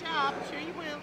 job. I'm sure you will.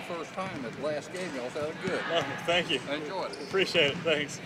first time at the last game. Y'all sounded good. Oh, thank you. I enjoyed it. Appreciate it. Thanks.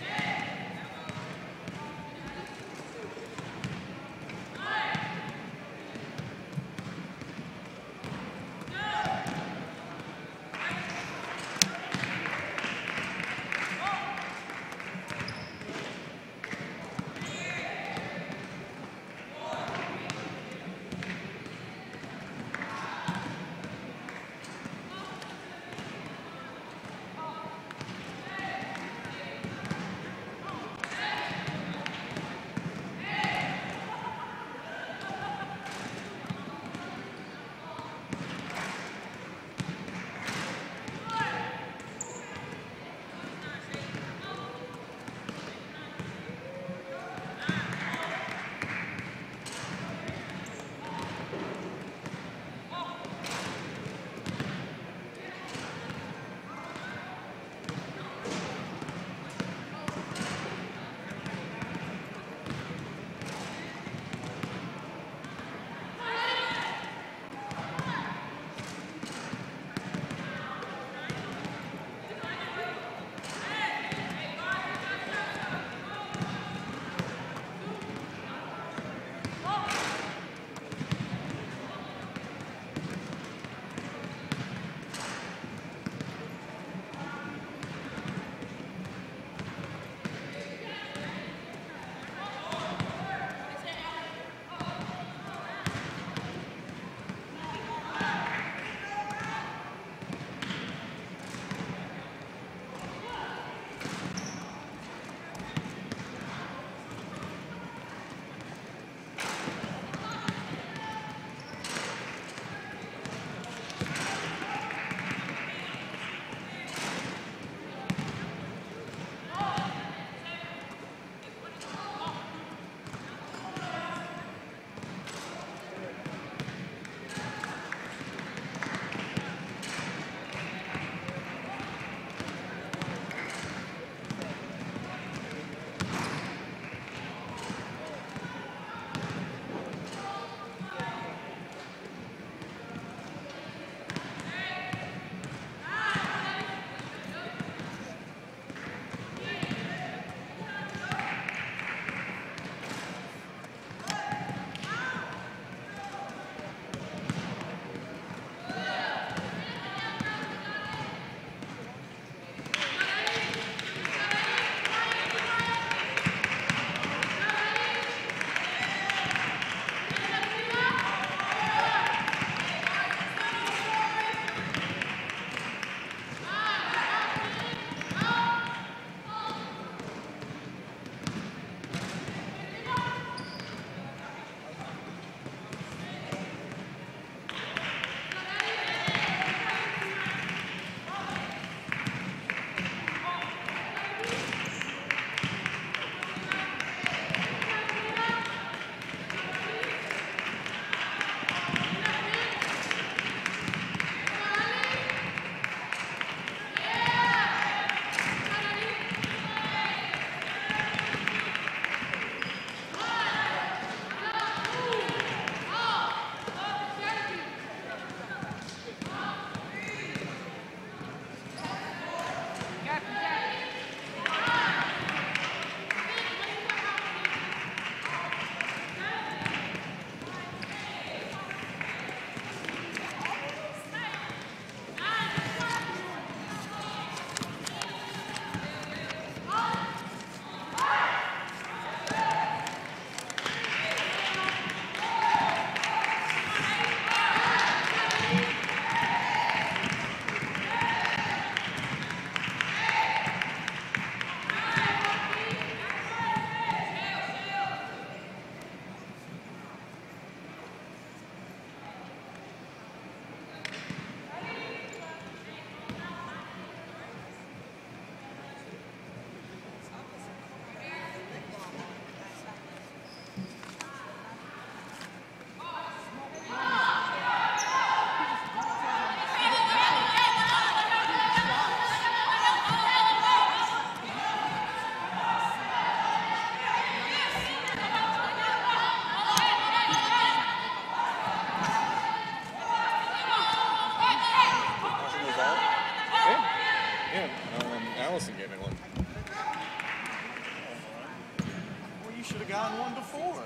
gotten one before.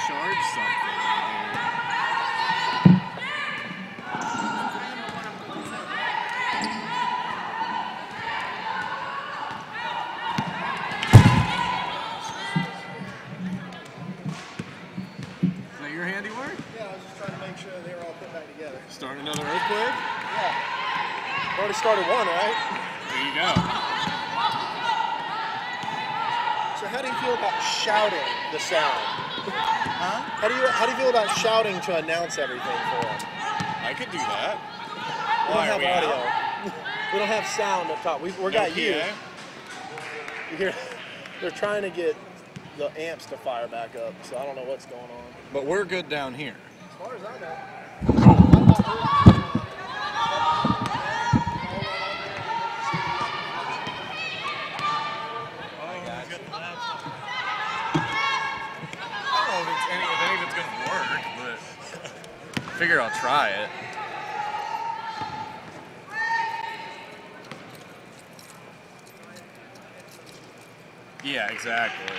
Charge something. Is that your handiwork? Yeah, I was just trying to make sure they were all put back together. Starting another earthquake? Yeah. Already started one, right? There you go. So how do you feel about shouting the sound? Huh? How do you feel about shouting to announce everything for them? I could do that. We don't Why, have are we audio. out? We don't have sound up top. We're No got you. PA? You hear? They're trying to get the amps to fire back up, so I don't know what's going on. But we're good down here. As far as I know. I don't know if any of it's gonna work, but I figure I'll try it. Yeah, exactly.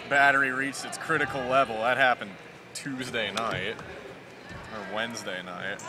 Battery reached its critical level. That happened Tuesday night or Wednesday night.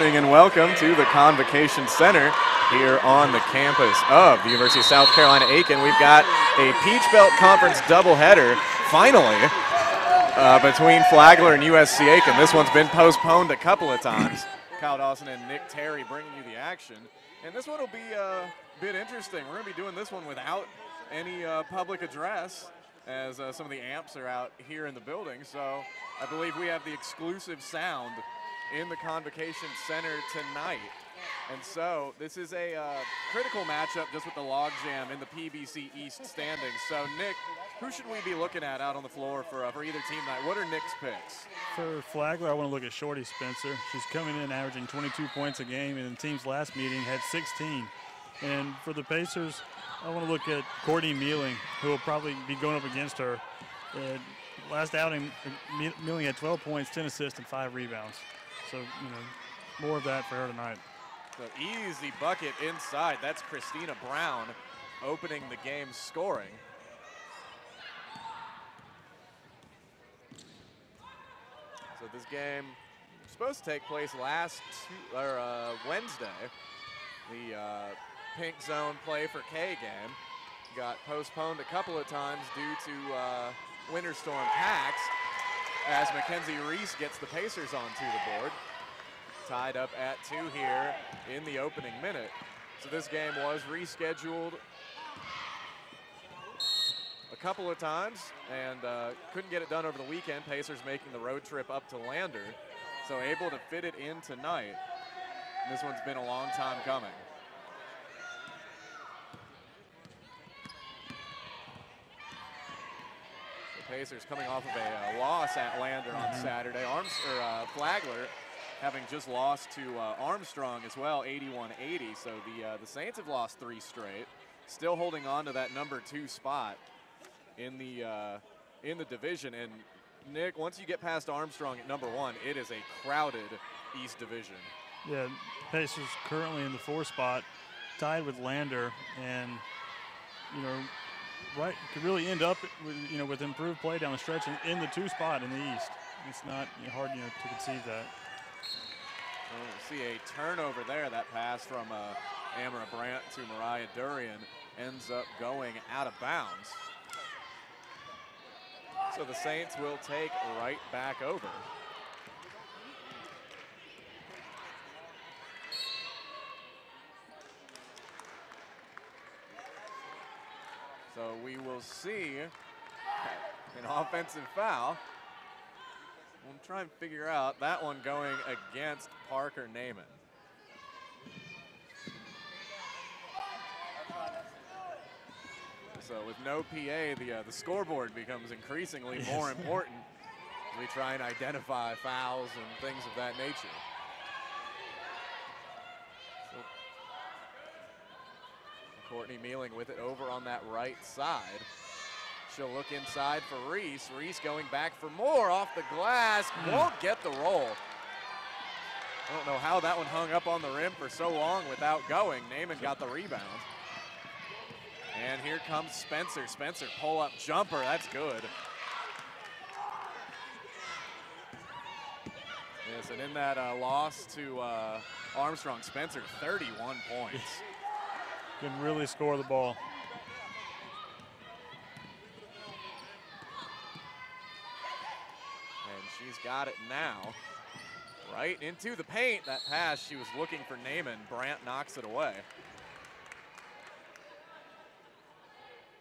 evening and welcome to the Convocation Center here on the campus of the University of South Carolina Aiken. We've got a Peach Belt Conference doubleheader finally between Flagler and USC Aiken. This one's been postponed a couple of times. Kyle Dawson and Nick Terry bringing you the action. And this one will be a bit interesting. We're going to be doing this one without any public address, as some of the amps are out here in the building. So I believe we have the exclusive sound in the Convocation Center tonight. And so this is a critical matchup just with the logjam in the PBC East standings. So Nick, who should we be looking at out on the floor for either team tonight? What are Nick's picks? For Flagler, I want to look at Shorty Spencer. She's coming in averaging 22 points a game, and the team's last meeting had 16. And for the Pacers, I want to look at Courtney Mealing, who will probably be going up against her. Last outing, Mealing had 12 points, 10 assists, and 5 rebounds. So, more of that for her tonight. So easy bucket inside. That's Christina Brown opening the game scoring. So this game was supposed to take place Wednesday. The pink zone play for K game got postponed a couple of times due to Winter Storm Pax, as Mackenzie Reese gets the Pacers onto the board. Tied up at 2 here in the opening minute. So this game was rescheduled a couple of times and couldn't get it done over the weekend. Pacers making the road trip up to Lander, so able to fit it in tonight. And this one's been a long time coming. The Pacers coming off of a loss at Lander on Saturday. Flagler having just lost to Armstrong as well, 81-80. So the Saints have lost 3 straight, still holding on to that #2 spot in the division. And Nick, once you get past Armstrong at #1, it is a crowded East Division. Yeah, Pacers currently in the 4 spot, tied with Lander, and could really end up with improved play down the stretch in the 2 spot in the East. It's not hard to conceive that. We'll see a turnover there. That pass from Amara Brandt to Mariah Durian ends up going out of bounds. So the Saints will take right back over. So we will see an offensive foul. We'll try and figure out that one going against Parker Naaman. So with no PA, the scoreboard becomes increasingly more important as we try and identify fouls and things of that nature. So Courtney Mealing with it over on that right side. She'll look inside for Reese. Reese going back for more off the glass. Won't get the roll. I don't know how that one hung up on the rim for so long without going. Naaman got the rebound. And here comes Spencer. Spencer pull-up jumper. That's good. Yes, and in that loss to Armstrong, Spencer, 31 points. Can really score the ball. She's got it now. Right into the paint. That pass, she was looking for Naaman. Brandt knocks it away.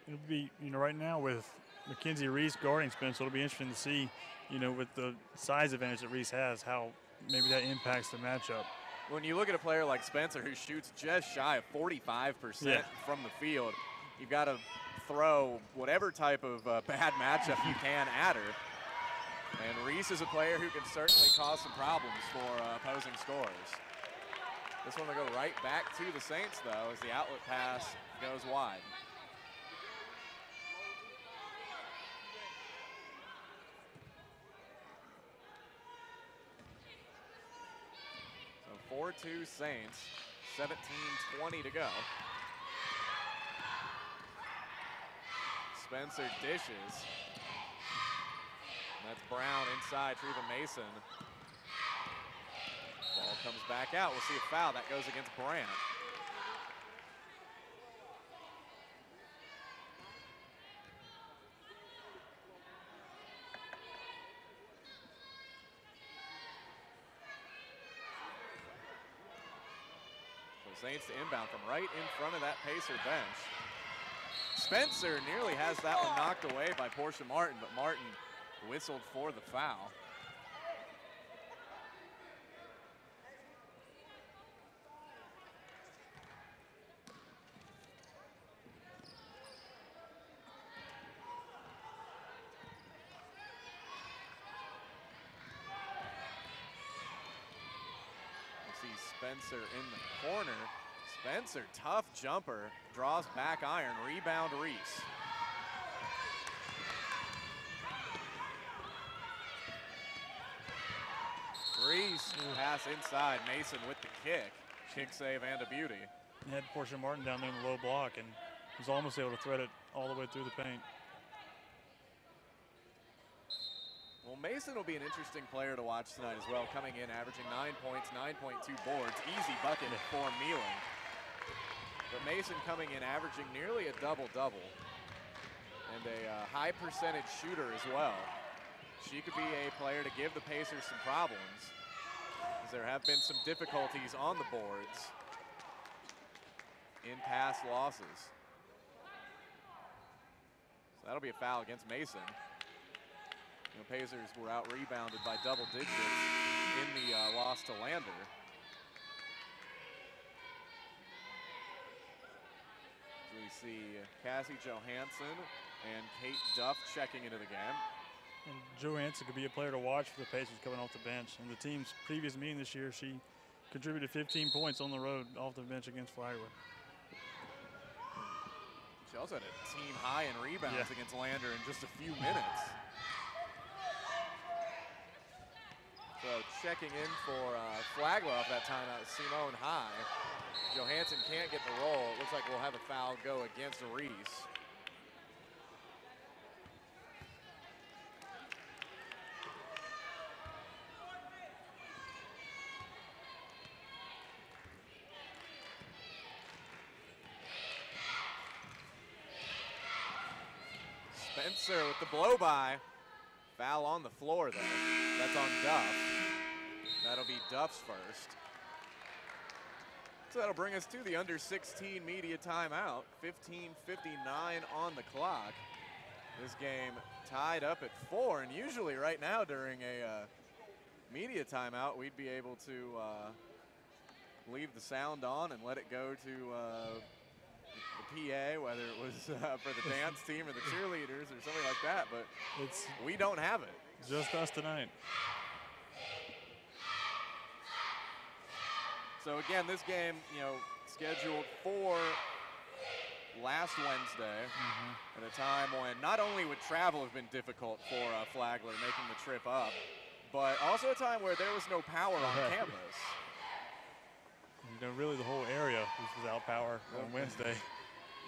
It'll be, right now with Mackenzie Reese guarding Spencer, it'll be interesting to see, with the size advantage that Reese has, how maybe that impacts the matchup. When you look at a player like Spencer who shoots just shy of 45% from the field, you've got to throw whatever type of bad matchup you can at her. And Reese is a player who can certainly cause some problems for opposing scorers. This one will go right back to the Saints, though, as the outlet pass goes wide. So 4-2 Saints, 17:20 to go. Spencer dishes. That's Brown inside, Treva Mason. Ball comes back out. We'll see a foul. That goes against Brandt. So Saints to inbound from right in front of that Pacer bench. Spencer nearly has that one knocked away by Portia Martin, but Martin whistled for the foul. See Spencer in the corner. Spencer, tough jumper, draws back iron, rebound Reese. Reese, pass inside, Mason with the kick. Kick save and a beauty. He had Portia Martin down there in the low block and was almost able to thread it all the way through the paint. Well, Mason will be an interesting player to watch tonight as well, coming in averaging 9 points, 9.2 boards, easy bucket for Mealing. But Mason coming in averaging nearly a double-double and a high percentage shooter as well. She could be a player to give the Pacers some problems, as there have been some difficulties on the boards in past losses. So that'll be a foul against Mason. You know, Pacers were out-rebounded by double digits in the loss to Lander. So we see Cassie Johansson and Kate Duff checking into the game. And Johansson could be a player to watch for the Pacers coming off the bench. In the team's previous meeting this year, she contributed 15 points on the road off the bench against Flagler. She also had a team high in rebounds against Lander in just a few minutes. So checking in for Flagler off that timeout, Simone High. Johansson can't get the roll. It looks like we'll have a foul go against Reese. Spencer with the blow-by. Foul on the floor, though. That's on Duff. That'll be Duff's first. So that'll bring us to the under 16 media timeout. 15:59 on the clock. This game tied up at 4, and usually right now during a media timeout, we'd be able to leave the sound on and let it go to the PA, whether it was for the dance team or the cheerleaders or something like that, but we don't have it. Just us tonight. So again, this game, you know, scheduled for last Wednesday at a time when not only would travel have been difficult for Flagler making the trip up, but also a time where there was no power on campus. You know, really the whole area was without power on Wednesday.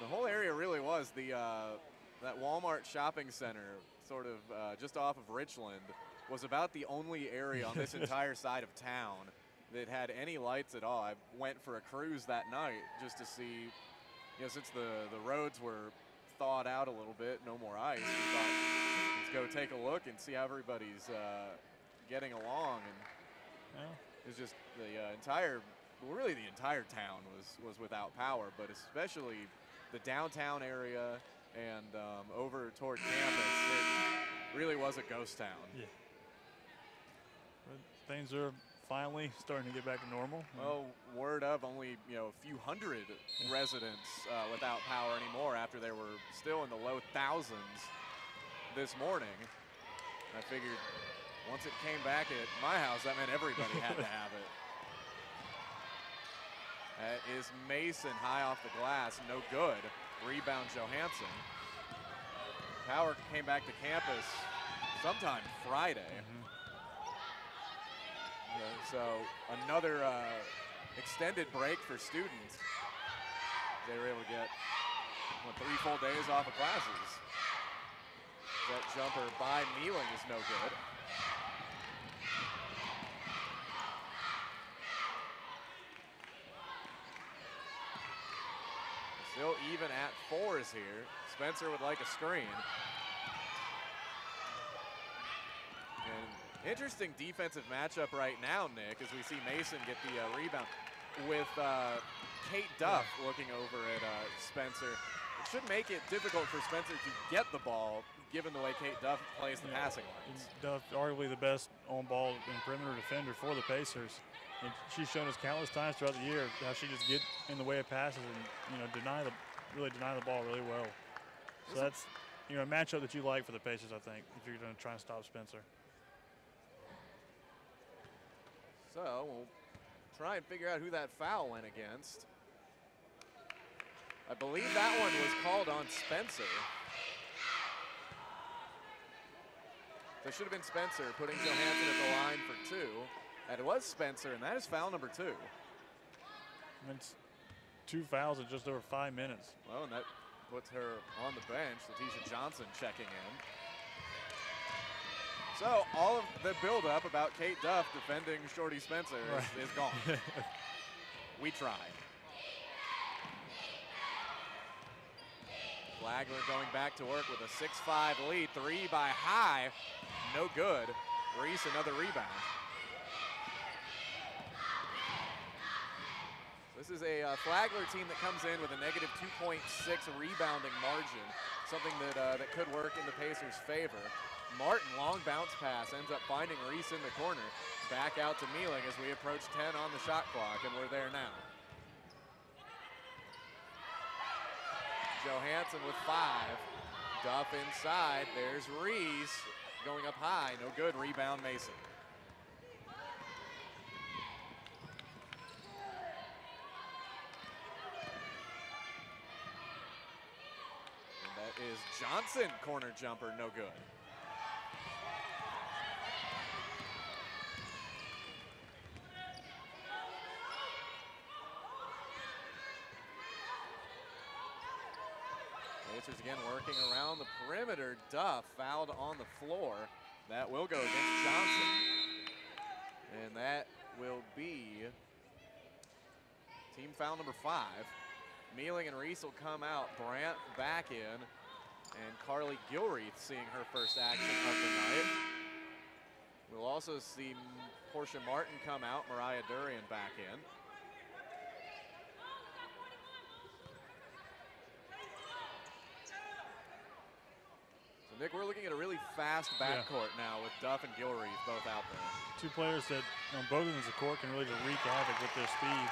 The whole area really was. That Walmart shopping center, sort of just off of Richland, was about the only area on this entire side of town that had any lights at all. I went for a cruise that night just to see, you know, since the roads were thawed out a little bit, no more ice, we thought, let's go take a look and see how everybody's getting along. And it was just the entire town was without power, but especially the downtown area and over toward campus, it really was a ghost town. Yeah. But things are finally starting to get back to normal. Well, word of only, you know, a few hundred residents without power anymore after they were still in the low thousands this morning. I figured once it came back at my house, that meant everybody had to have it. That is Mason high off the glass, no good. Rebound Johansson. Power came back to campus sometime Friday. So another extended break for students. They were able to get 3 full days off of classes. That jumper by Mealing is no good. Still even at 4s here. Spencer would like a screen. And interesting defensive matchup right now, Nick, as we see Mason get the rebound with Kate Duff looking over at Spencer. It should make it difficult for Spencer to get the ball, given the way Kate Duff plays the passing lanes. Duff, arguably the best on-ball and perimeter defender for the Pacers. And she's shown us countless times throughout the year how she just get in the way of passes and really deny the ball really well. So that's a matchup that you like for the Pacers, I think, if you're going to try and stop Spencer. So we'll try and figure out who that foul went against. I believe that one was called on Spencer. So it should have been Spencer putting Johansson at the line for 2. And it was Spencer, and that is foul number 2. That's 2 fouls in just over 5 minutes. Well, and that puts her on the bench. Letitia Johnson checking in. So all of the buildup about Kate Duff defending Shorty Spencer is gone. We tried. Flagler going back to work with a 6-5 lead. 3 by High. No good. Reese another rebound. This is a Flagler team that comes in with a negative 2.6 rebounding margin, something that could work in the Pacers' favor. Martin, long bounce pass, ends up finding Reese in the corner. Back out to Mealing as we approach 10 on the shot clock, and we're there now. Johansson with 5. Duff inside. There's Reese going up high. No good. Rebound Mason. And that is Johnson. Corner jumper. No good. Pacers again working around the perimeter. Duff fouled on the floor. That will go against Johnson. And that will be team foul number 5. Mealing and Reese will come out. Brandt back in. And Carly Gilreath seeing her first action of the night. We'll also see Portia Martin come out. Mariah Durian back in. Nick, we're looking at a really fast backcourt now with Duff and Gilreath both out there. 2 players that on both ends of the court can really just wreak havoc with their speed.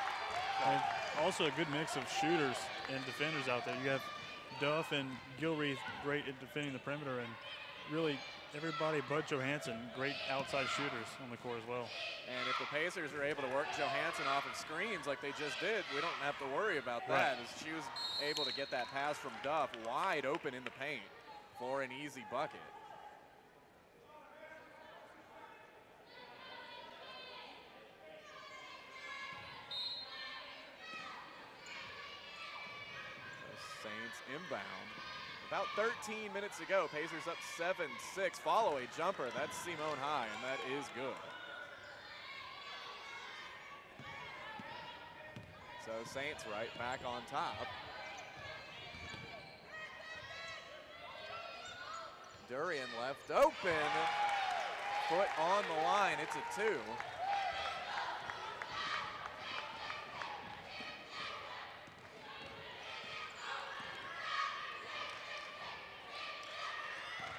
And also a good mix of shooters and defenders out there. You have Duff and Gilreath great at defending the perimeter, and really everybody but Johansson great outside shooters on the court as well. And if the Pacers are able to work Johansson off of screens like they just did, we don't have to worry about that, as she was able to get that pass from Duff wide open in the paint for an easy bucket. The Saints inbound. About 13 minutes to go. Pacers up 7-6. Follow a jumper. That's Simone High, and that is good. So Saints right back on top. Durian left open, foot on the line, it's a 2.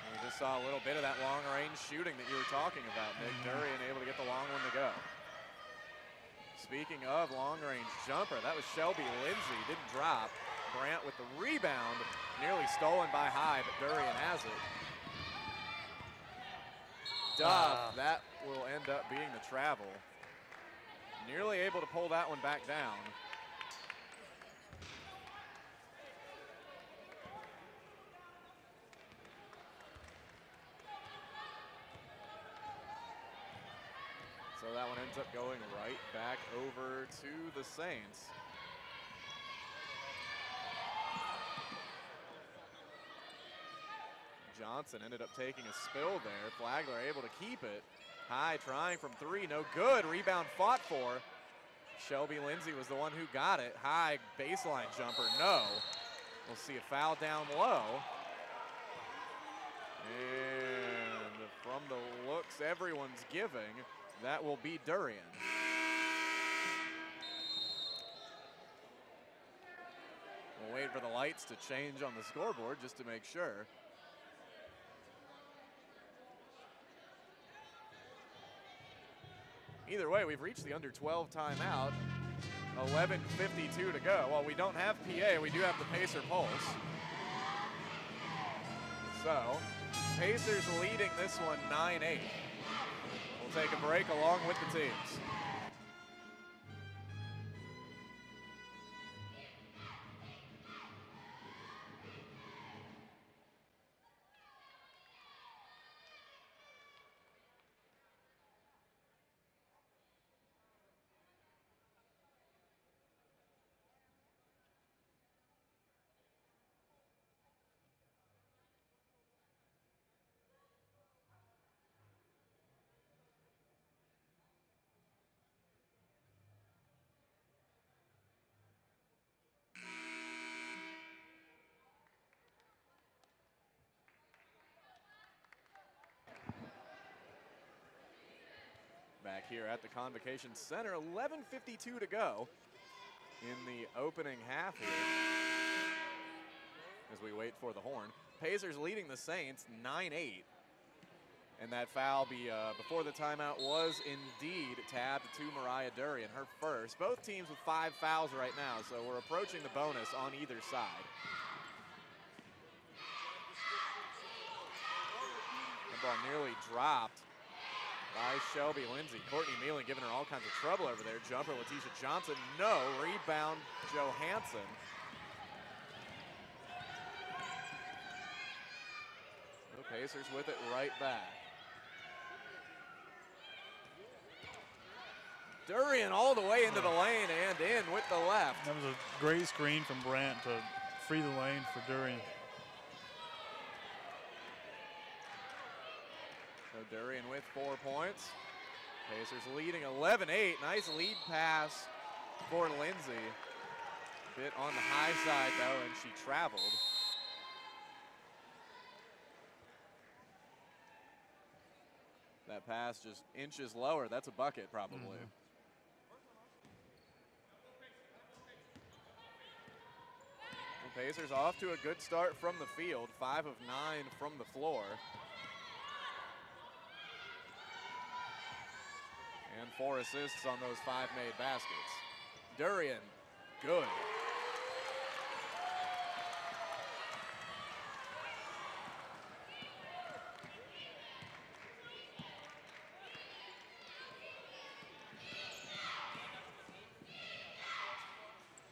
We just saw a little bit of that long range shooting that you were talking about, Nick. Durian able to get the long one to go. Speaking of long range jumper, that was Shelby Lindsay, didn't drop. Brandt with the rebound, nearly stolen by High, but Durian has it. Duff, that will end up being the travel. Nearly able to pull that one back down. So that one ends up going right back over to the Saints. Johnson ended up taking a spill there. Flagler able to keep it. High trying from 3, no good. Rebound fought for. Shelby Lindsay was the one who got it. High baseline jumper, no. We'll see a foul down low. And from the looks everyone's giving, that will be Durian. We'll wait for the lights to change on the scoreboard just to make sure. Either way, we've reached the under 12 timeout. 11:52 to go. While we don't have PA, we do have the Pacer Pulse. So, Pacers leading this one 9-8. We'll take a break along with the teams. Back here at the Convocation Center, 11:52 to go in the opening half here as we wait for the horn. Pacers leading the Saints 9-8. And that foul before the timeout was indeed tabbed to Mariah Durian, her first. Both teams with 5 fouls right now, so we're approaching the bonus on either side. The ball nearly dropped by Shelby Lindsay. Courtney Mealing giving her all kinds of trouble over there. Jumper, Letitia Johnson, no. Rebound, Johansson. The Pacers with it right back. Durian all the way into the lane and in with the left. That was a great screen from Brandt to free the lane for Durian. So Durian with 4 points. Pacers leading 11-8. Nice lead pass for Lindsay. Bit on the high side though, and she traveled. That pass just inches lower. That's a bucket probably. The Pacers off to a good start from the field. 5 of 9 from the floor. And 4 assists on those 5 made baskets. Durian, good.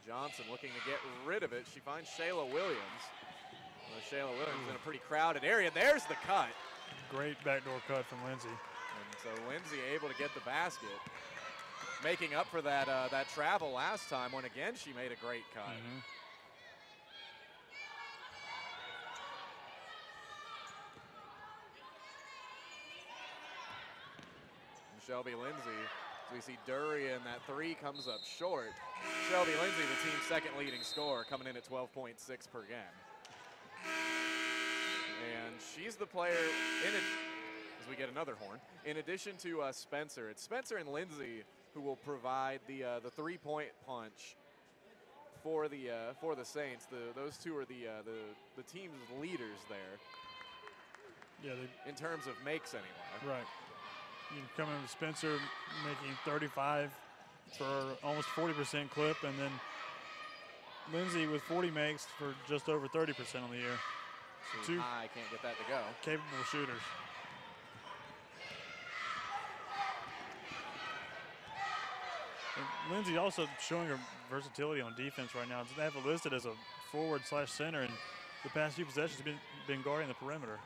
Johnson looking to get rid of it. She finds Shayla Williams. Well, Shayla Williams in a pretty crowded area. There's the cut. Great backdoor cut from Lindsay. And so Lindsay able to get the basket, making up for that that travel last time when again she made a great cut. Shelby Lindsay, as we see Durian, that 3 comes up short. Shelby Lindsay, the team's second leading scorer, coming in at 12.6 per game. And she's the player as we get another horn. In addition to Spencer, it's Spencer and Lindsay who will provide the 3-point punch for the Saints. Those two are the team's leaders there. Yeah, in terms of makes anyway. Right. You come in with Spencer making 35 for almost 40% clip, and then Lindsay with 40 makes for just over 30% on the year. Too high, can't get that to go. Capable shooters. And Lindsay also showing her versatility on defense right now. They have it listed as a forward/center, and the past few possessions have been guarding the perimeter.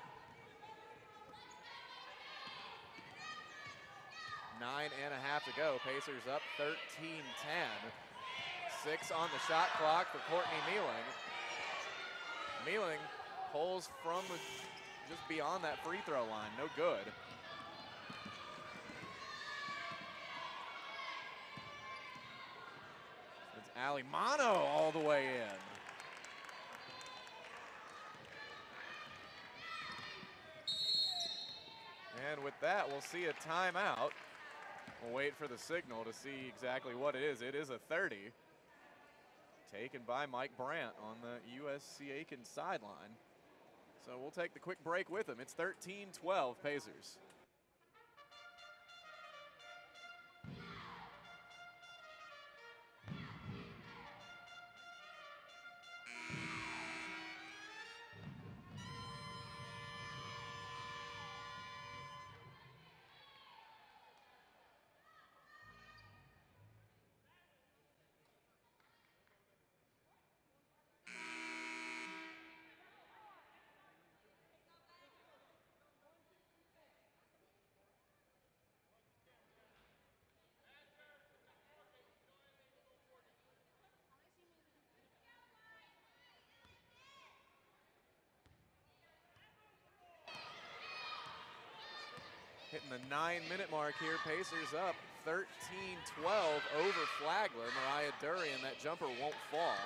9.5 to go. Pacers up 13-10. 6 on the shot clock for Courtney Mealing. Mealing pulls from just beyond that free throw line. No good. Alimano all the way in. And with that, we'll see a timeout. We'll wait for the signal to see exactly what it is. It is a 30, taken by Mike Brandt on the USC Aiken sideline. So we'll take the quick break with him. It's 13-12 Pacers. Hitting the 9-minute mark here. Pacers up 13-12 over Flagler. Mariah Durian, that jumper won't fall.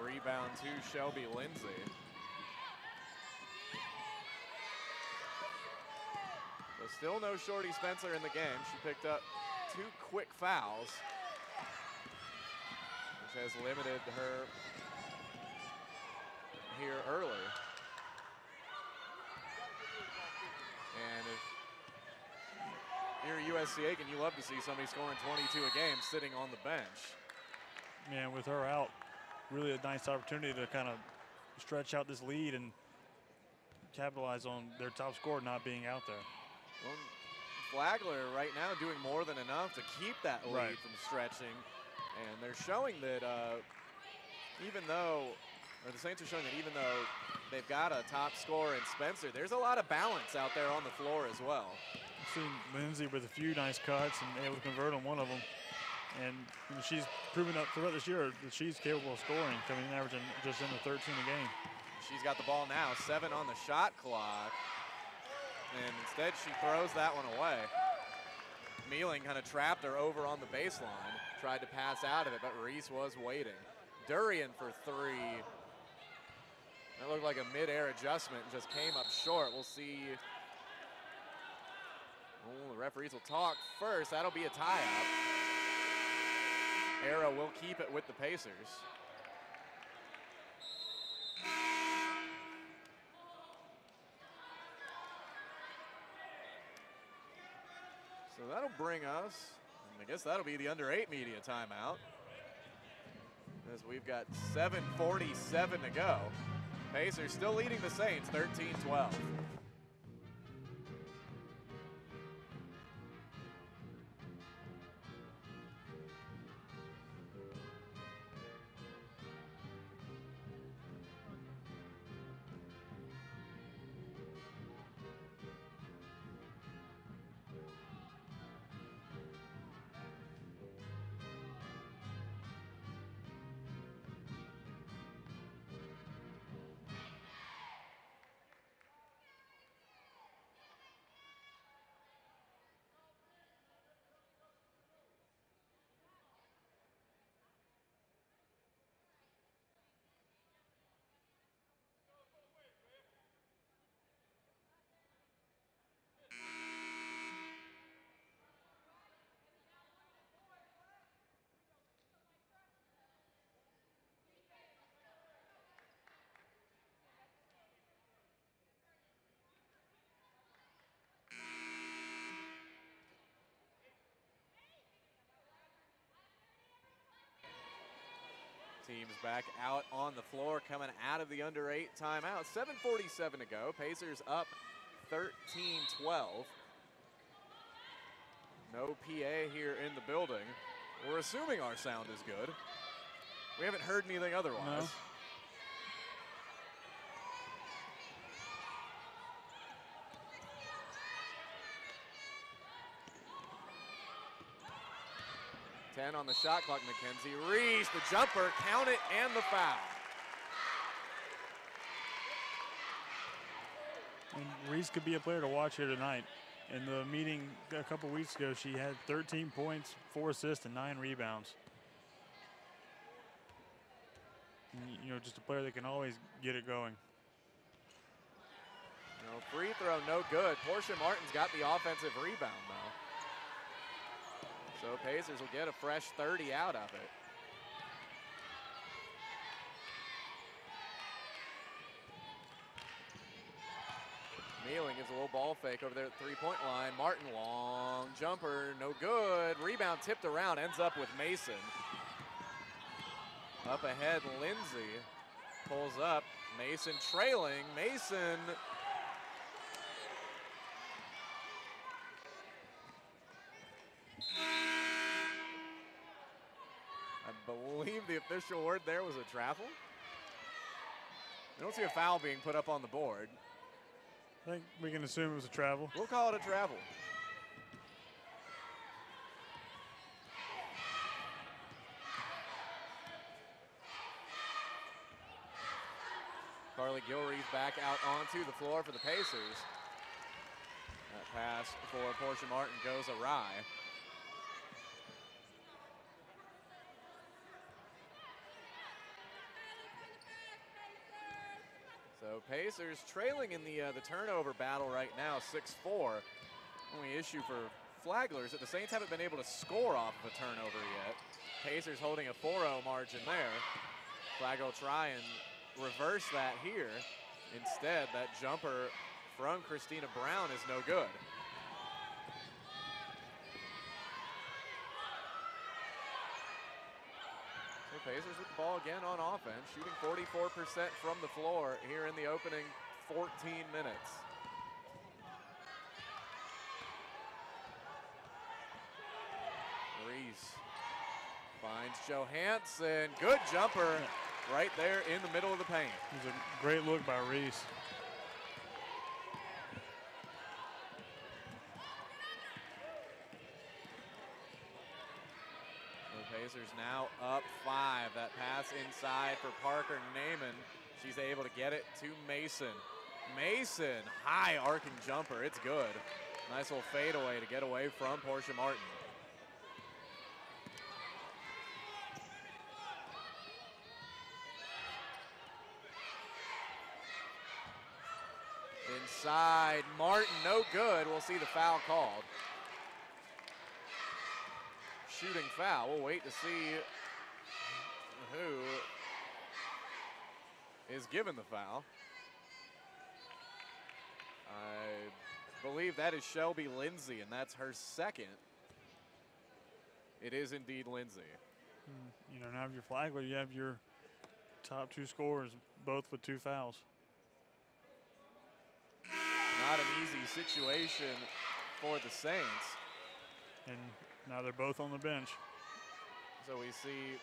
Rebound to Shelby Lindsay. So still no Shorty Spencer in the game. She picked up 2 quick fouls, which has limited her here early. And if you're USC Aiken, you love to see somebody scoring 22 a game sitting on the bench. Yeah, with her out, really a nice opportunity to kind of stretch out this lead and capitalize on their top scorer not being out there. Well, Flagler right now doing more than enough to keep that lead from stretching. And they're showing that even though, or the Saints are showing that even though they've got a top scorer in Spencer, there's a lot of balance out there on the floor as well. I've seen Lindsay with a few nice cuts and able to convert on one of them. And she's proven up throughout this year that she's capable of scoring, coming in averaging just under 13 a game. She's got the ball now, 7 on the shot clock. And instead she throws that one away. Mealing kind of trapped her over on the baseline, tried to pass out of it, but Reese was waiting. Durian for 3. That looked like a mid-air adjustment and just came up short. We'll see. Oh, the referees will talk first. That'll be a tie-up. Arrow will keep it with the Pacers. So that'll bring us, I guess that'll be the under-8 media timeout, as we've got 7:47 to go. Pacers still leading the Saints 13-12. Teams back out on the floor coming out of the under-8 timeout. 7:47 to go. Pacers up 13-12. No PA here in the building. We're assuming our sound is good. We haven't heard anything otherwise. No. Ten on the shot clock, Mackenzie. Reese, the jumper, count it, and the foul. And Reese could be a player to watch here tonight. In the meeting a couple weeks ago, she had 13 points, 4 assists, and 9 rebounds. just a player that can always get it going. No free throw, no good. Portia Martin's got the offensive rebound, though. So Pacers will get a fresh 30 out of it. Mealing gives a little ball fake over there at the three-point line. Martin, long jumper, no good. Rebound tipped around, ends up with Mason. Up ahead, Lindsay pulls up. Mason trailing. Mason. I believe the official word there was a travel. I don't see a foul being put up on the board. I think we can assume it was a travel. We'll call it a travel. Carly Gilreath back out onto the floor for the Pacers. That pass for Portia Martin goes awry. So Pacers trailing in the turnover battle right now, 6-4. Only issue for Flagler is that the Saints haven't been able to score off of a turnover yet. Pacers holding a 4-0 margin there. Flagler will try and reverse that here. Instead, that jumper from Christina Brown is no good. So Pacers with the ball again on offense, shooting 44% from the floor here in the opening 14 minutes. Reese finds Johansson. Good jumper right there in the middle of the paint. It was a great look by Reese. The Pacers now up 5. That pass inside for Parker Naaman. She's able to get it to Mason. Mason, high arcing jumper. It's good. Nice little fadeaway to get away from Portia Martin. Inside, Martin, no good. We'll see the foul called. Shooting foul. We'll wait to see who is given the foul. I believe that is Shelby Lindsay, and that's her second. It is indeed Lindsay. You know, now if you're Flagler, you have your top 2 scorers, both with 2 fouls. Not an easy situation for the Saints. And now they're both on the bench. So we see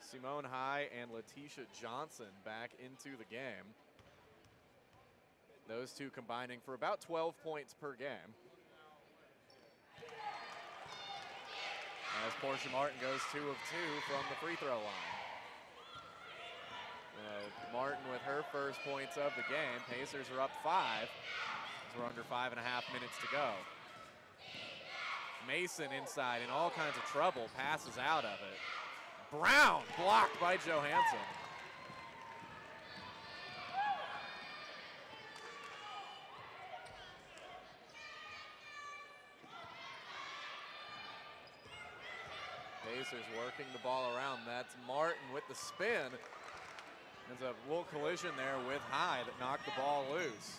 Simone High and Letitia Johnson back into the game. Those two combining for about 12 points per game. As Portia Martin goes 2 of 2 from the free throw line. Martin with her first points of the game. Pacers are up 5 as we're under 5.5 minutes to go. Mason inside in all kinds of trouble, passes out of it. Brown blocked by Johansson. Pacers working the ball around. That's Martin with the spin. There's a little collision there with High that knocked the ball loose.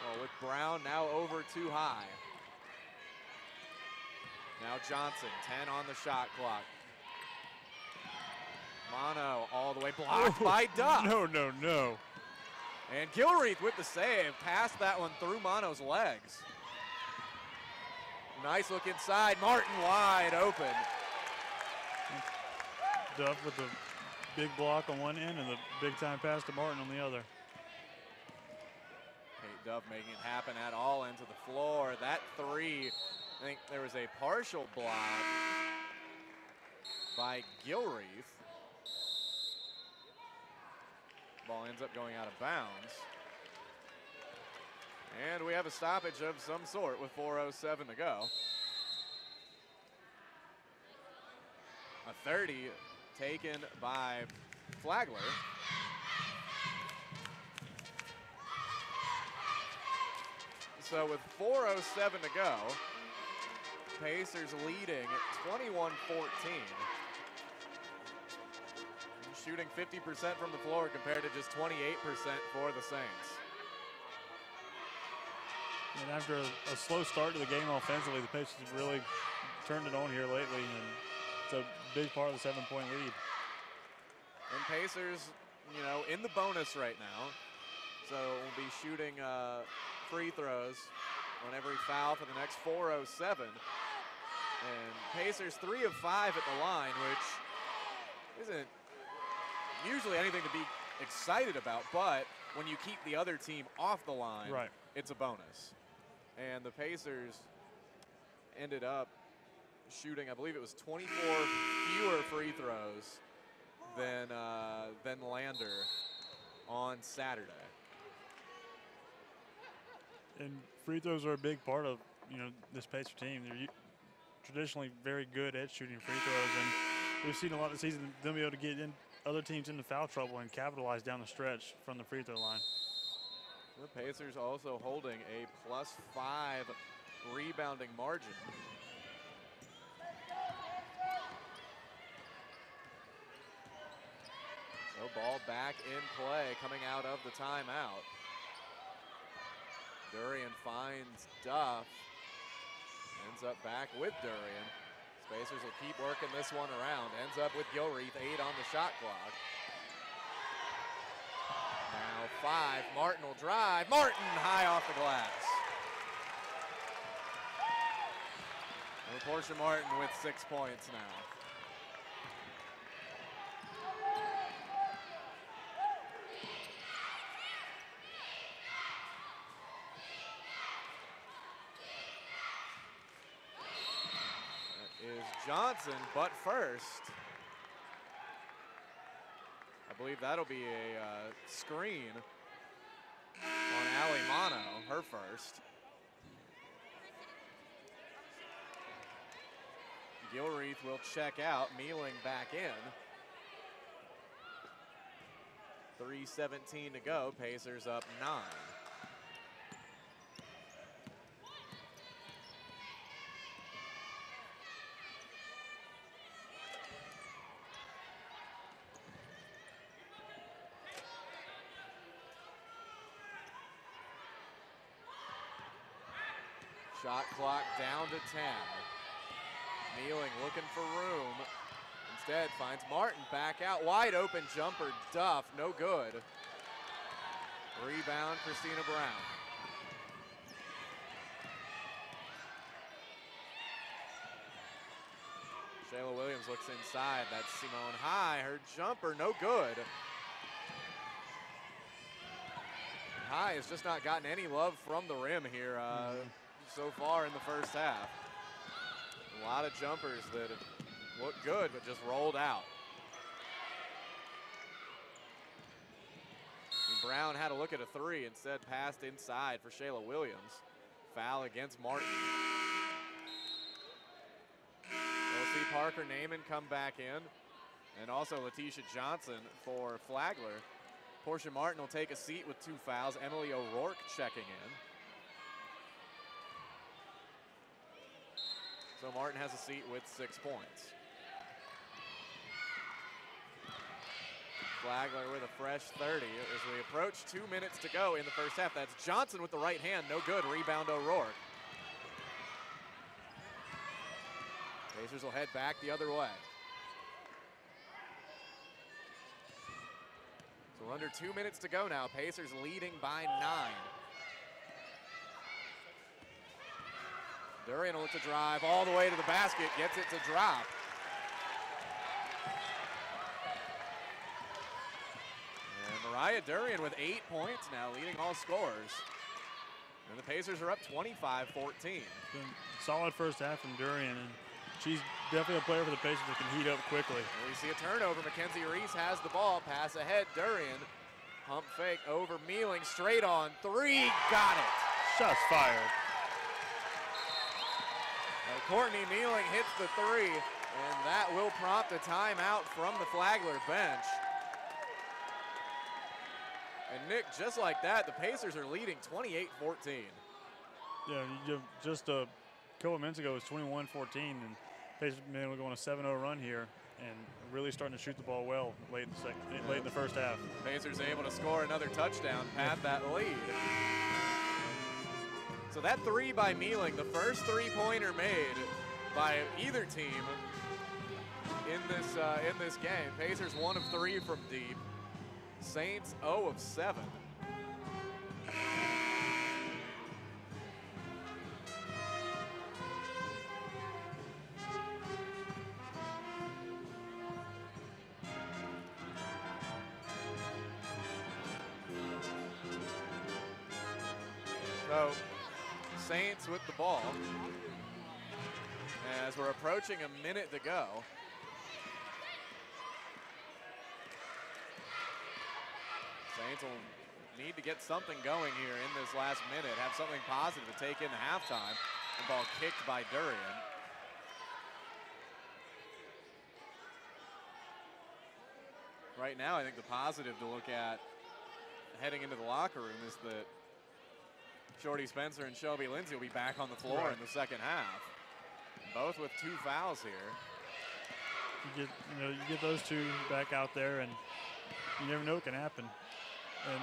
Well, with Brown now over to High. Now Johnson, 10 on the shot clock. Mono all the way blocked by Duff. No, no, no. And Gilreath with the save, passed that one through Mono's legs. Nice look inside, Martin wide open. Duff with the big block on one end and the big time pass to Martin on the other. Kate Duff making it happen at all ends of the floor. That 3, I think there was a partial block by Gilreath. Ball ends up going out of bounds. And we have a stoppage of some sort with 4:07 to go. A 30 taken by Flagler. So with 4:07 to go, Pacers leading 21-14. Shooting 50% from the floor compared to just 28% for the Saints. And after a slow start to the game offensively, the Pacers have really turned it on here lately, and it's a big part of the 7-point lead. And Pacers, you know, in the bonus right now, so we'll be shooting free throws on every foul for the next 4:07. And Pacers 3 of 5 at the line, which isn't usually anything to be excited about, but when you keep the other team off the line, right, it's a bonus. And the Pacers ended up shooting, I believe it was 24 fewer free throws than Lander on Saturday. And free throws are a big part of, you know, this Pacer team. They're traditionally very good at shooting free throws, and we've seen a lot this season them be able to get in other teams into foul trouble and capitalize down the stretch from the free throw line. The Pacers also holding a +5 rebounding margin. So ball back in play coming out of the timeout. Durian finds Duff. Ends up back with Durian. Pacers will keep working this one around. Ends up with Gilreath, 8 on the shot clock. Now 5, Martin will drive. Martin high off the glass. And Portia Martin with 6 points now. Is Johnson, but first, I believe that'll be a screen on Alimano, her first. Gilreath will check out, Mealing back in. 3:17 to go, Pacers up 9. Shot clock down to 10. Mealing looking for room. Instead finds Martin back out. Wide open jumper, Duff, no good. Rebound, Christina Brown. Shayla Williams looks inside. That's Simone High. Her jumper, no good. High has just not gotten any love from the rim here so far in the first half. A lot of jumpers that have looked good but just rolled out. And Brown had a look at a 3, instead passed inside for Shayla Williams. Foul against Martin. We'll see Parker Naaman come back in, and also Letitia Johnson for Flagler. Portia Martin will take a seat with 2 fouls. Emily O'Rourke checking in. So Martin has a seat with 6 points. Flagler with a fresh 30 as we approach 2 minutes to go in the first half. That's Johnson with the right hand, no good. Rebound O'Rourke. Pacers will head back the other way. So we're under 2 minutes to go now. Pacers leading by 9. Durian will look to drive all the way to the basket, gets it to drop. And Mariah Durian with 8 points now, leading all scorers. And the Pacers are up 25-14. Solid first half from Durian, and she's definitely a player for the Pacers that can heat up quickly. And we see a turnover. Mackenzie Reese has the ball, pass ahead, Durian. Pump fake over Mealing, straight on three, got it. Shots fired. Courtney Mealing hits the three, and that will prompt a timeout from the Flagler bench. And Nick, just like that, the Pacers are leading 28-14. Yeah, just a couple of minutes ago it was 21-14, and Pacers been able to go on a 7-0 run here and really starting to shoot the ball well late in the first half. Pacers able to score another touchdown, pad that lead. So that three by Mealing, the first three-pointer made by either team in this game. Pacers 1 of 3 from deep. Saints 0 of 7. So Saints with the ball as we're approaching a minute to go. Saints will need to get something going here in this last minute, have something positive to take into halftime. The ball kicked by Durian. Right now, I think the positive to look at heading into the locker room is that Shorty Spencer and Shelby Lindsay will be back on the floor in the second half, both with 2 fouls here. You get those two back out there, and you never know what can happen. And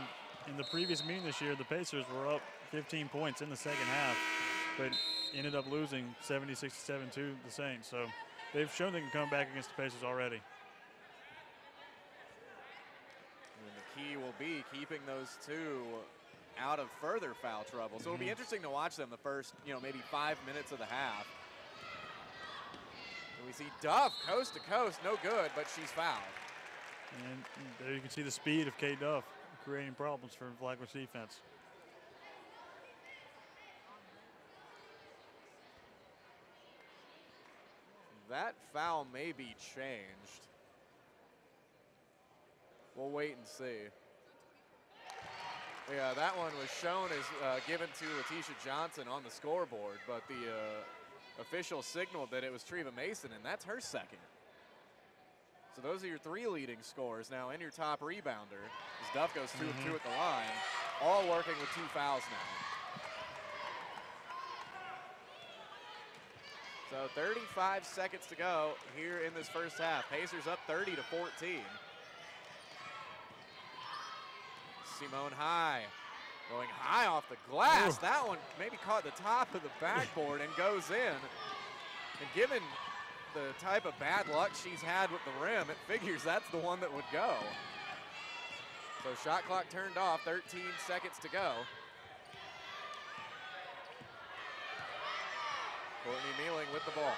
in the previous meeting this year, the Pacers were up 15 points in the second half, but ended up losing 76-7 to the Saints. So they've shown they can come back against the Pacers already. And the key will be keeping those two out of further foul trouble. So it'll be interesting to watch them the first, maybe 5 minutes of the half. And we see Duff coast to coast, no good, but she's fouled. And there you can see the speed of Kay Duff creating problems for Flagler's defense. That foul may be changed. We'll wait and see. Yeah, that one was shown as given to Letitia Johnson on the scoreboard, but the official signaled that it was Treva Mason, and that's her second. So those are your 3 leading scorers now, and your top rebounder, as Duff goes 2 of 2 at the line, all working with 2 fouls now. So 35 seconds to go here in this first half. Pacers up 30-14. Simone High going high off the glass. Ooh. That one maybe caught the top of the backboard and goes in. And given the type of bad luck she's had with the rim, it figures that's the one that would go. So shot clock turned off, 13 seconds to go. Courtney Mealing with the ball.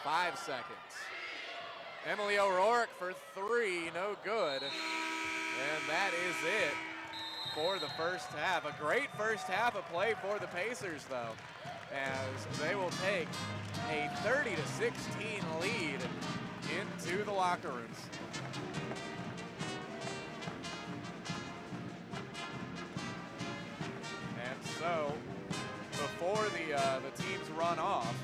5 seconds. Emily O'Rourke for 3, no good. And that is it for the first half. A great first half of play for the Pacers, though, as they will take a 30-16 lead into the locker rooms. And so, before the teams run off,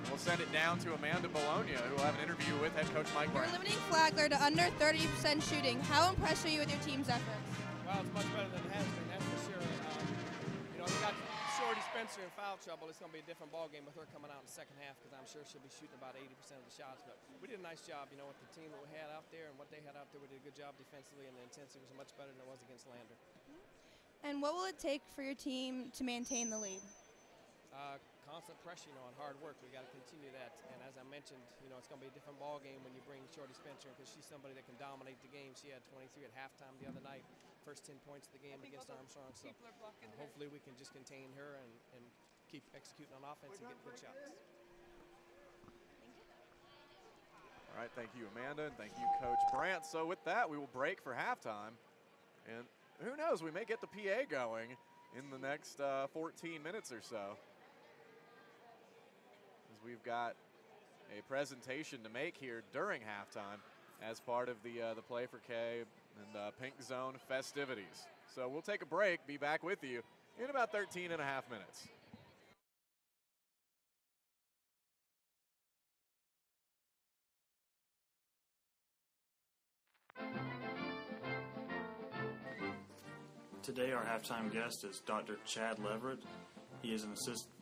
we'll send it down to Amanda Bologna, who will have an interview with head coach Mike Brown. You're limiting Flagler to under 30% shooting. How impressed are you with your team's efforts? Well, it's much better than it has been, that's for sure. We got Shorty Spencer in foul trouble. It's going to be a different ball game with her coming out in the second half, because I'm sure she'll be shooting about 80% of the shots. But we did a nice job, with the team that we had out there and what they had out there. We did a good job defensively, and the intensity was much better than it was against Lander. And what will it take for your team to maintain the lead? Constant pressure, and hard work. We got to continue that. And as I mentioned, it's going to be a different ball game when you bring Shorty Spencer, because she's somebody that can dominate the game. She had 23 at halftime the other night, first 10 points of the game against Armstrong. So hopefully we can just contain her and keep executing on offense and get good shots. All right, thank you, Amanda, and thank you, Coach Brandt. So with that, we will break for halftime. And who knows, we may get the PA going in the next 14 minutes or so, as we've got a presentation to make here during halftime as part of the Play for K and Pink Zone festivities. So we'll take a break, be back with you in about 13 and a half minutes. Today our halftime guest is Dr. Chad Leverett. He is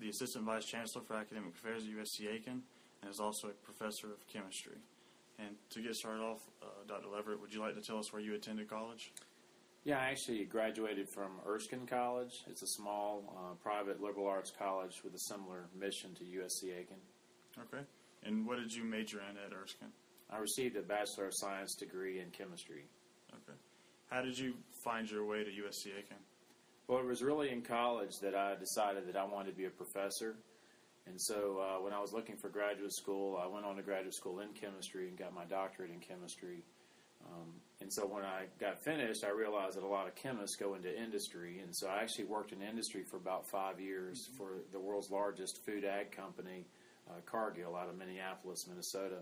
the Assistant Vice Chancellor for Academic Affairs at USC Aiken and is also a professor of chemistry. And to get started off, Dr. Leverett, would you like to tell us where you attended college? Yeah, I actually graduated from Erskine College. It's a small private liberal arts college with a similar mission to USC Aiken. Okay. And what did you major in at Erskine? I received a Bachelor of Science degree in chemistry. Okay. How did you find your way to USC Aiken? Well, it was really in college that I decided that I wanted to be a professor. And so when I was looking for graduate school, I went on to graduate school in chemistry and got my doctorate in chemistry. And so when I got finished, I realized that a lot of chemists go into industry. And so I actually worked in industry for about 5 years for the world's largest food ag company, Cargill, out of Minneapolis, Minnesota.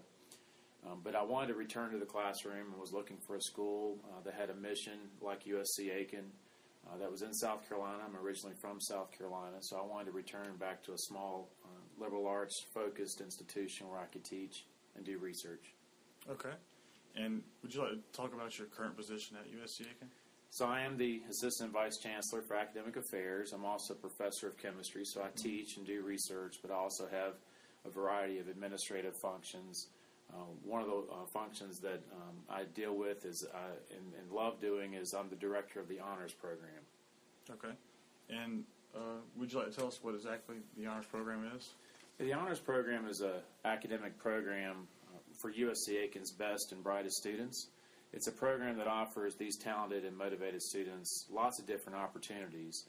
But I wanted to return to the classroom and was looking for a school that had a mission like USC Aiken that was in South Carolina. I'm originally from South Carolina, so I wanted to return back to a small liberal arts-focused institution where I could teach and do research. Okay. And would you like to talk about your current position at USC Aiken? So I am the Assistant Vice Chancellor for Academic Affairs. I'm also a professor of chemistry, so I teach and do research, but I also have a variety of administrative functions. One of the functions that I deal with is and love doing is I'm the director of the honors program. Okay. And would you like to tell us what exactly the honors program is? The honors program is an academic program for USC Aiken's best and brightest students. It's a program that offers these talented and motivated students lots of different opportunities.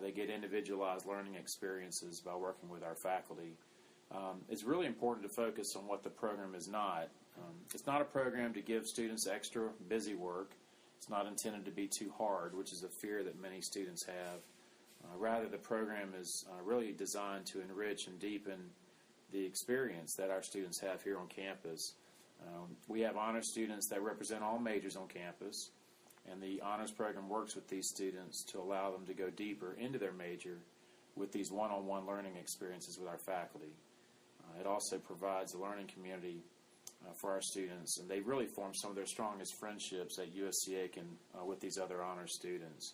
They get individualized learning experiences by working with our faculty. It's really important to focus on what the program is not. It's not a program to give students extra busy work. It's not intended to be too hard, which is a fear that many students have. Rather, the program is really designed to enrich and deepen the experience that our students have here on campus. We have honors students that represent all majors on campus, and the honors program works with these students to allow them to go deeper into their major with these one-on-one learning experiences with our faculty. It also provides a learning community for our students, and they really form some of their strongest friendships at USC Aiken with these other honors students.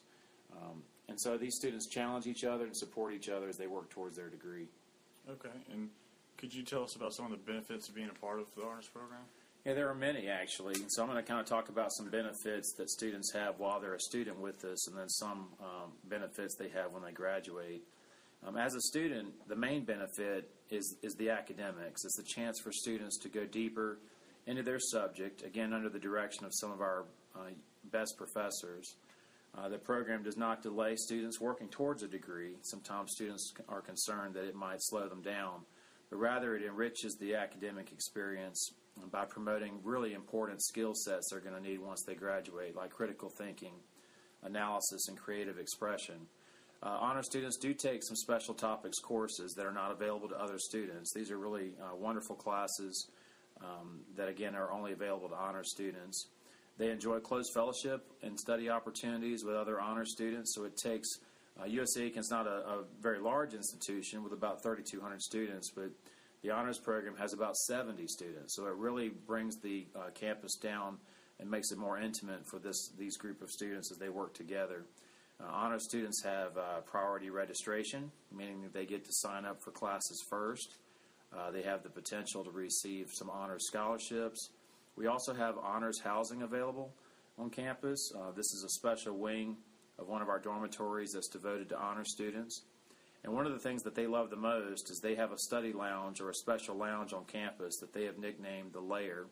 And so these students challenge each other and support each other as they work towards their degree. Okay. And could you tell us about some of the benefits of being a part of the honors program? Yeah, there are many, actually. So I'm going to kind of talk about some benefits that students have while they're a student with us, and then some benefits they have when they graduate. As a student, the main benefit is the academics. It's the chance for students to go deeper into their subject, again, under the direction of some of our best professors. The program does not delay students working towards a degree. Sometimes students are concerned that it might slow them down, but rather it enriches the academic experience by promoting really important skill sets they're going to need once they graduate, like critical thinking, analysis, and creative expression. Honor students do take some special topics courses that are not available to other students. These are really wonderful classes that, again, are only available to honor students. They enjoy close fellowship and study opportunities with other honor students, so it takes USC Aiken is not a very large institution with about 3,200 students, but the honors program has about 70 students, so it really brings the campus down and makes it more intimate for these group of students as they work together. Honor students have priority registration, meaning that they get to sign up for classes first. They have the potential to receive some honors scholarships. We also have honors housing available on campus. This is a special wing of one of our dormitories that's devoted to honor students. And one of the things that they love the most is they have a study lounge or a special lounge on campus that they have nicknamed the Lair.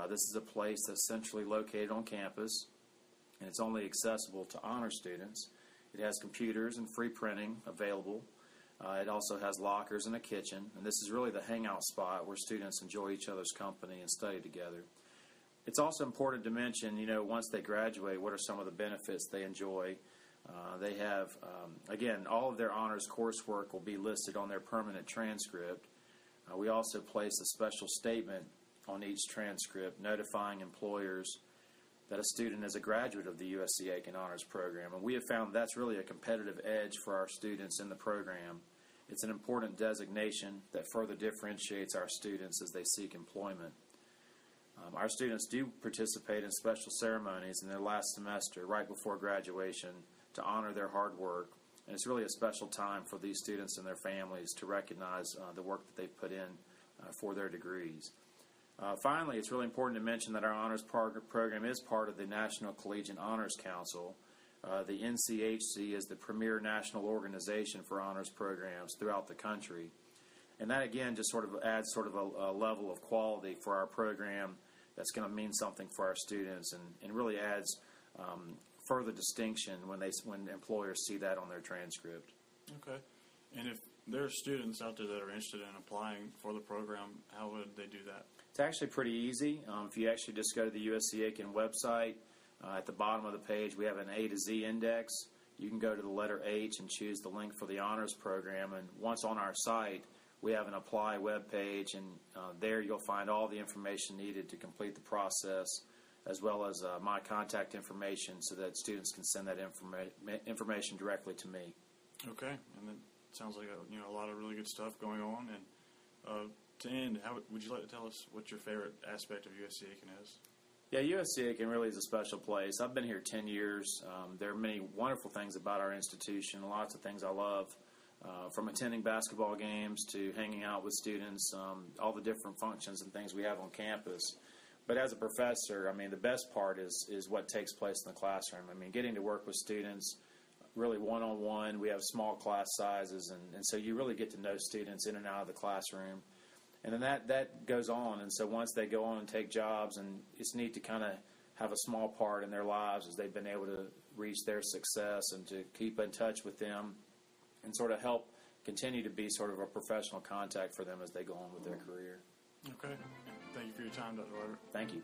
This is a place that's centrally located on campus, and it's only accessible to honor students. It has computers and free printing available. It also has lockers and a kitchen, and this is really the hangout spot where students enjoy each other's company and study together. It's also important to mention, once they graduate, what are some of the benefits they enjoy. They have, again, all of their honors coursework will be listed on their permanent transcript. We also place a special statement on each transcript notifying employers that a student is a graduate of the USC Aiken Honors Program. And we have found that's really a competitive edge for our students in the program. It's an important designation that further differentiates our students as they seek employment. Our students do participate in special ceremonies in their last semester right before graduation to honor their hard work. And it's really a special time for these students and their families to recognize the work that they've put in for their degrees. Finally, it's really important to mention that our honors program is part of the National Collegiate Honors Council. The NCHC is the premier national organization for honors programs throughout the country. And that, again, just sort of adds sort of a level of quality for our program that's going to mean something for our students, and really adds further distinction when employers see that on their transcript. Okay. And if there are students out there that are interested in applying for the program, how would they do that? It's actually pretty easy. If you actually just go to the USC Aiken website, at the bottom of the page we have an A to Z index. You can go to the letter H and choose the link for the honors program, and once on our site we have an apply web page, and there you'll find all the information needed to complete the process, as well as my contact information so that students can send that information directly to me. Okay, and it sounds like a lot of really good stuff going on. And to end, how would you like to tell us what your favorite aspect of USC Aiken is? Yeah, USC Aiken really is a special place. I've been here 10 years. There are many wonderful things about our institution, lots of things I love, from attending basketball games to hanging out with students, all the different functions and things we have on campus. But as a professor, I mean, the best part is what takes place in the classroom. I mean, getting to work with students really one-on-one. We have small class sizes, and so you really get to know students in and out of the classroom. And then that goes on, and so once they go on and take jobs, and it's neat to kind of have a small part in their lives as they've been able to reach their success and to keep in touch with them and sort of help continue to be sort of a professional contact for them as they go on with their career. Okay. Thank you for your time, Dr. Leverett. Thank you.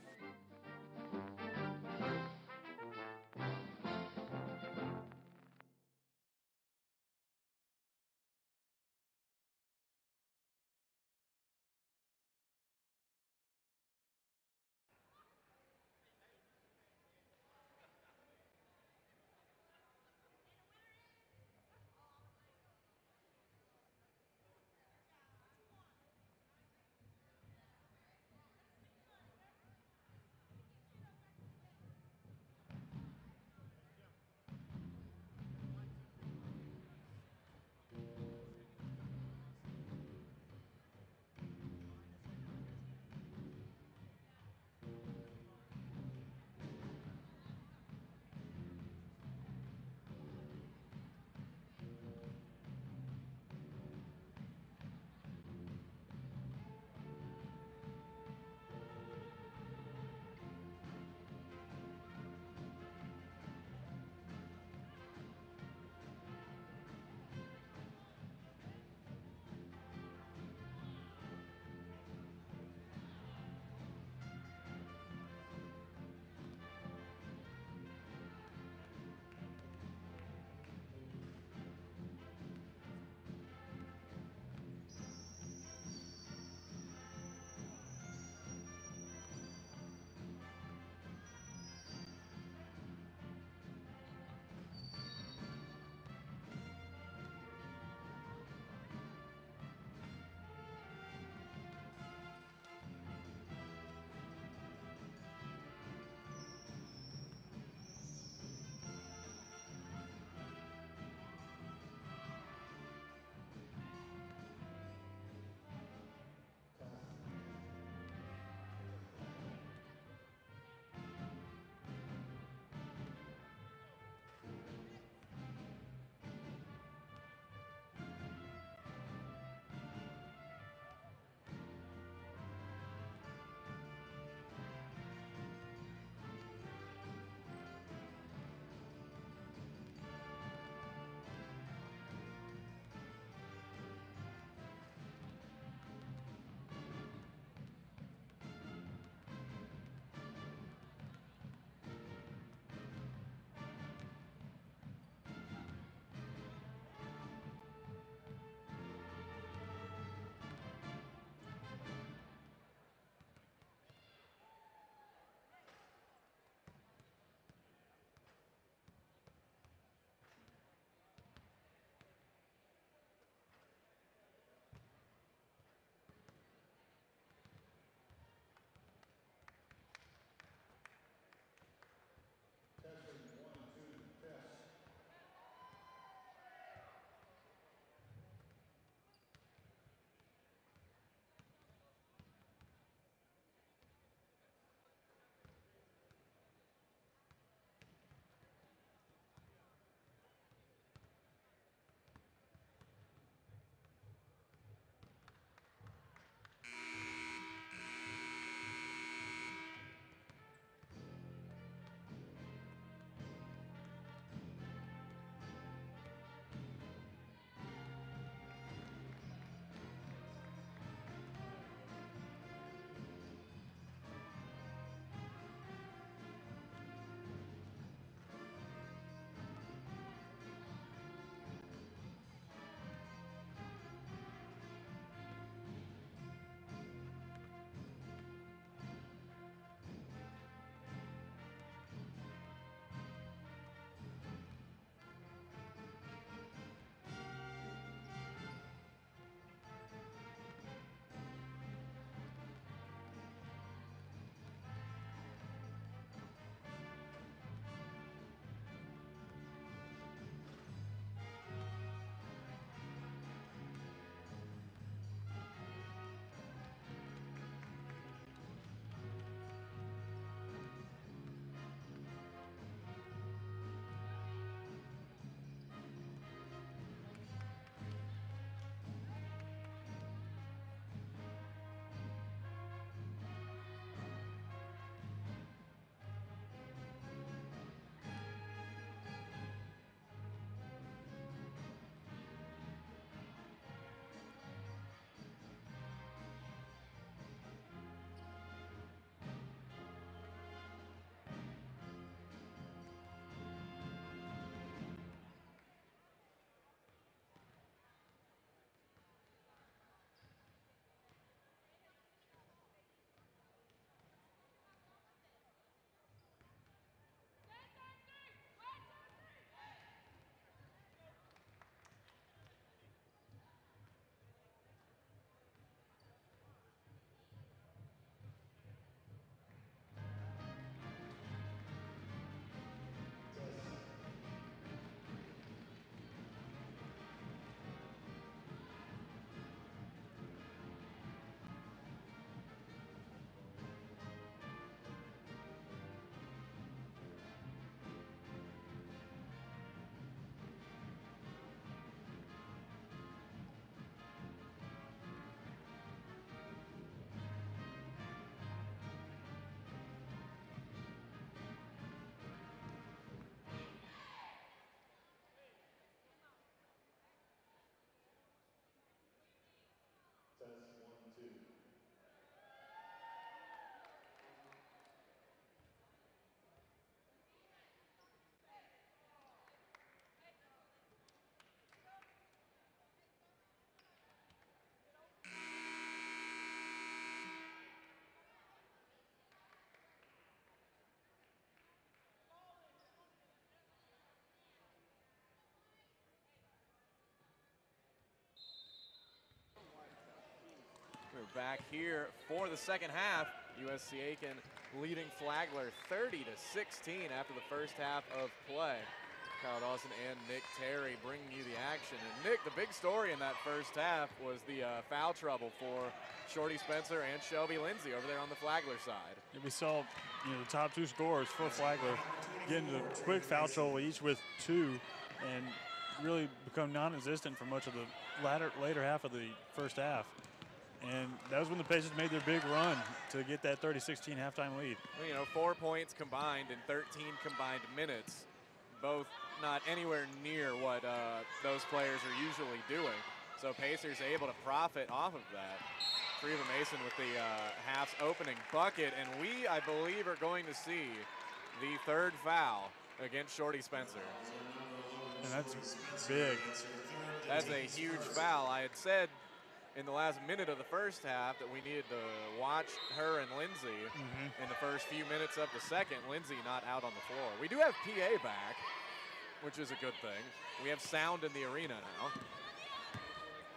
We're back here for the second half. USC Aiken leading Flagler 30-16 after the first half of play. Kyle Dawson and Nick Terry bringing you the action. And Nick, the big story in that first half was the foul trouble for Shorty Spencer and Shelby Lindsay over there on the Flagler side. And we saw, the top two scorers for Flagler get into quick foul trouble, each with 2, and really become non-existent for much of the later half of the first half. And that was when the Pacers made their big run to get that 30-16 halftime lead. 4 points combined in 13 combined minutes, both not anywhere near what those players are usually doing. So Pacers able to profit off of that. Treva Mason with the half's opening bucket, and we, I believe, are going to see the third foul against Shorty Spencer. And that's big. That's a huge foul. I had said in the last minute of the first half that we needed to watch her and Lindsay in the first few minutes of the second. Lindsay not out on the floor. We do have PA back, which is a good thing. We have sound in the arena now.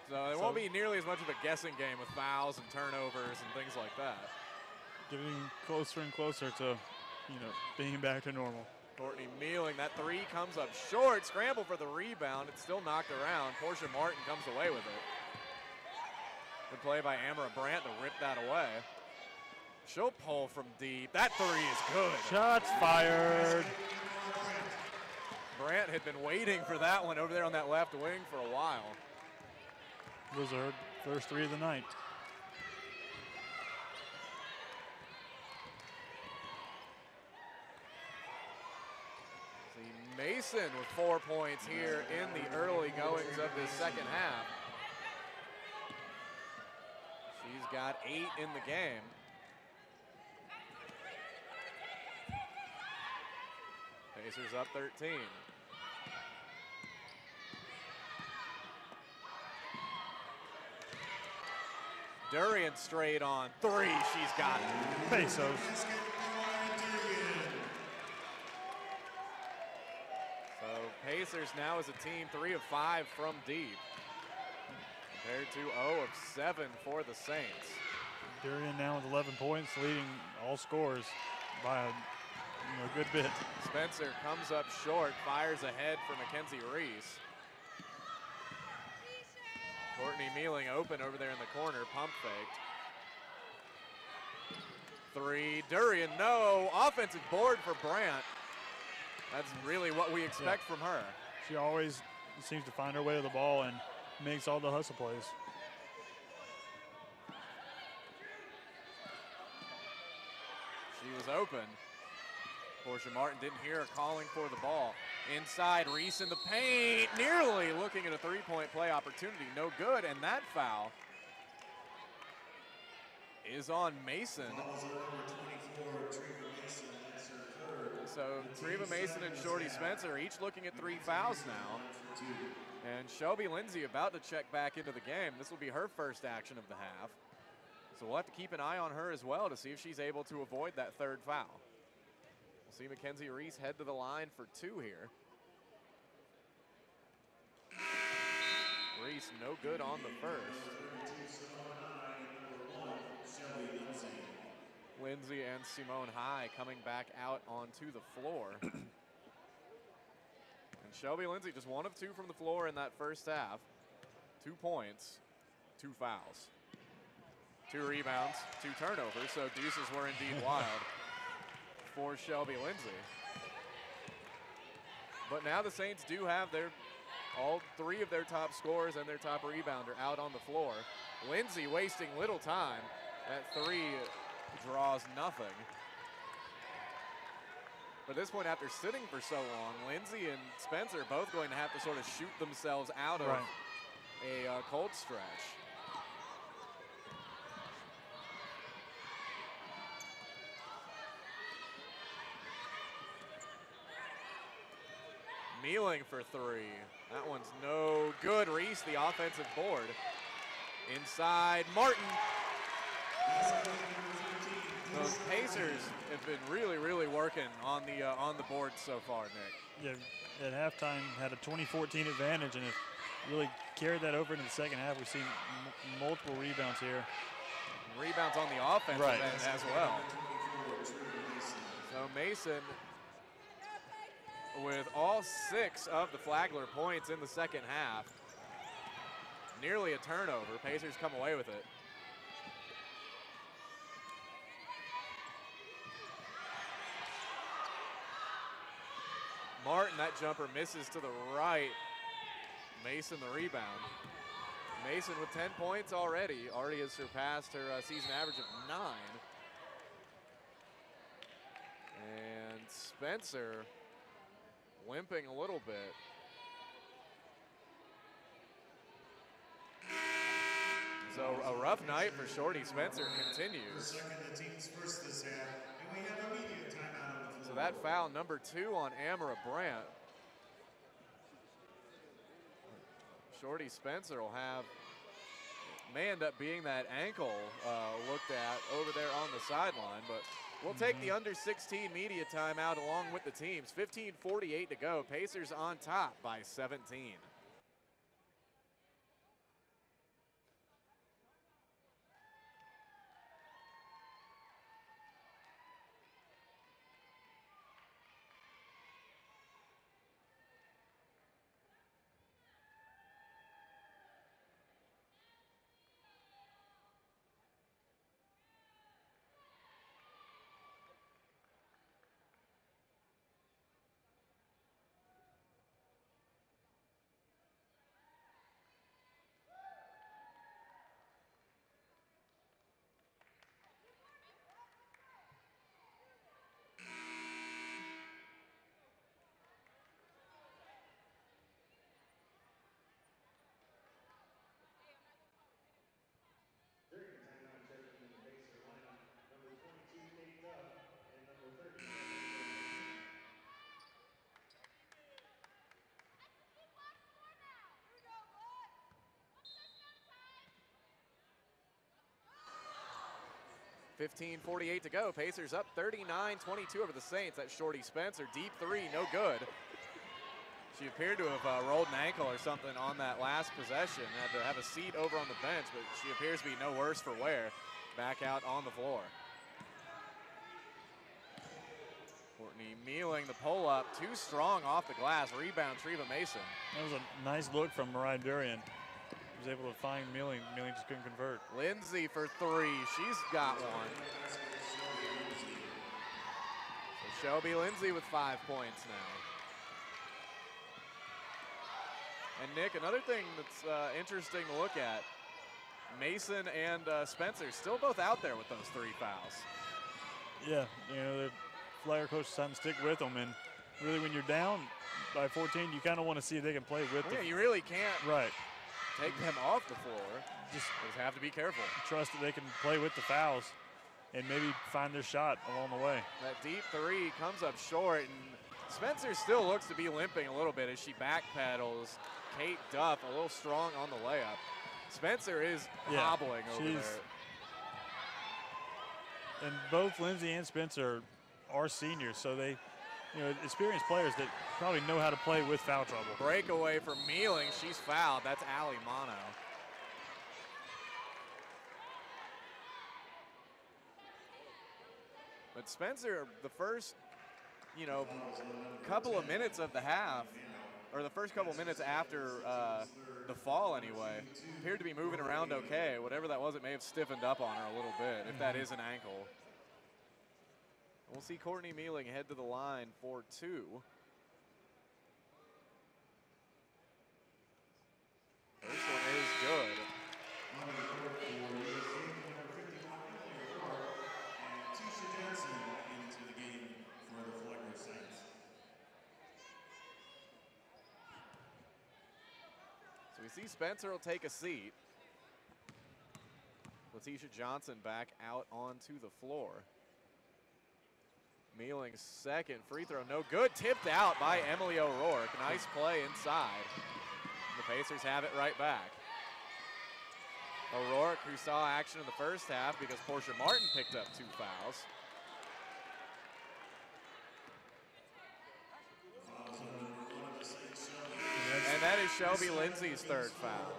So it won't be nearly as much of a guessing game with fouls and turnovers and things like that. Getting closer and closer to, being back to normal. Courtney Mealing, that 3 comes up short. Scramble for the rebound. It's still knocked around. Portia Martin comes away with it. Good play by Amara Brandt to rip that away. She'll pull from deep. That 3 is good. Shots fired. Brandt had been waiting for that one over there on that left wing for a while. Those are her first 3 of the night. See Mason with 4 points here in the early goings of this second half. She's got 8 in the game. Pacers up 13. Durian straight on 3. She's got it. Pesos. So Pacers now as a team 3 of 5 from deep, compared to 0 of 7 for the Saints. Durian now with 11 points, leading all scorers by a good bit. Spencer comes up short, fires ahead for Mackenzie Reese. Courtney Mealing open over there in the corner, pump faked. 3, Durian, no. Offensive board for Brandt. That's really what we expect from her. She always seems to find her way to the ball and makes all the hustle plays. She was open. Portia Martin didn't hear her calling for the ball. Inside, Reese in the paint, nearly looking at a 3-point play opportunity. No good, and that foul is on Mason. So Treva Mason and Shorty Spencer each looking at 3 fouls now. And Shelby Lindsay about to check back into the game. This will be her first action of the half. So we'll have to keep an eye on her as well to see if she's able to avoid that 3rd foul. We'll see Mackenzie Reese head to the line for 2 here. Reese no good on the first. Lindsay and Simone High coming back out onto the floor. And Shelby Lindsay just 1 of 2 from the floor in that first half. 2 points, 2 fouls. 2 rebounds, 2 turnovers, so deuces were indeed wild for Shelby Lindsay. But now the Saints do have all 3 of their top scorers and their top rebounder out on the floor. Lindsay wasting little time. That 3 draws nothing. But at this point, after sitting for so long, Lindsay and Spencer both going to have to sort of shoot themselves out of a cold stretch. Mealing for three. That one's no good. Reese, the offensive board. Inside, Martin. Those Pacers have been really working on the board so far, Nick. Yeah, at halftime had a 20-14 advantage, and it really carried that over into the second half. We've seen multiple rebounds here. Rebounds on the offensive end as well. So Mason with all 6 of the Flagler points in the second half. Nearly a turnover. Pacers come away with it. Martin, that jumper misses to the right. Mason the rebound. Mason with 10 points already has surpassed her season average of 9. And Spencer limping a little bit. So a rough night for Shorty Spencer continues. So that foul, number 2 on Amara Brandt. Shorty Spencer will have, may end up being that ankle looked at over there on the sideline, but we'll take the under 16 media timeout along with the teams. 15:48 to go. Pacers on top by 17. $15:48 to go. Pacers up 39-22 over the Saints. That's Shorty Spencer. Deep 3, no good. She appeared to have rolled an ankle or something on that last possession. Had to have a seat over on the bench, but she appears to be no worse for wear. Back out on the floor. Courtney Mealing, the pull-up, too strong off the glass. Rebound, Treva Mason. That was a nice look from Mariah Durian. Was able to find Mealing. Mealing just couldn't convert. Lindsay for 3. She's got one. So Shelby Lindsay with 5 points now. And Nick, another thing that's interesting to look at, Mason and Spencer still both out there with those 3 fouls. Yeah, you know, the Flagler coach is trying to stick with them, and really when you're down by 14, you kind of want to see if they can play with them. Yeah, you really can't. Right. Take them off the floor. Just have to be careful. Trust that they can play with the fouls and maybe find their shot along the way. That deep 3 comes up short, and Spencer still looks to be limping a little bit as she backpedals. Kate Duff a little strong on the layup. Spencer is hobbling over there. And both Lindsay and Spencer are seniors, so they, you know, experienced players that probably know how to play with foul trouble. Breakaway from Mealing. She's fouled. That's Ali Mono. But Spencer, the first, you know, couple of minutes of the half, or the first couple of minutes after the fall anyway, appeared to be moving around okay. Whatever that was, it may have stiffened up on her a little bit, if that is an ankle. We'll see Courtney Mealing head to the line for 2. First one is good. So we see Spencer will take a seat. Letitia Johnson back out onto the floor. Mealing's second free throw, no good. Tipped out by Emily O'Rourke. Nice play inside. The Pacers have it right back. O'Rourke, who saw action in the first half because Portia Martin picked up 2 fouls. And that is Shelby Lindsay's 3rd foul.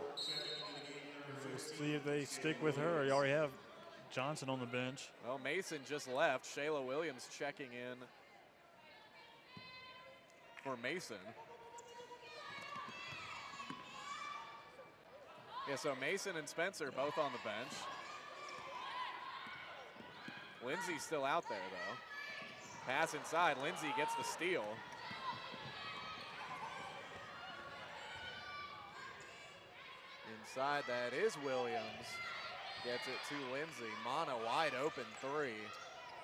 We'll see if they stick with her. You already have Johnson on the bench. Well, Mason just left. Shayla Williams checking in for Mason. Yeah, so Mason and Spencer both on the bench. Lindsay's still out there, though. Pass inside. Lindsay gets the steal. Inside, that is Williams. Gets it to Lindsay. Mana wide open 3.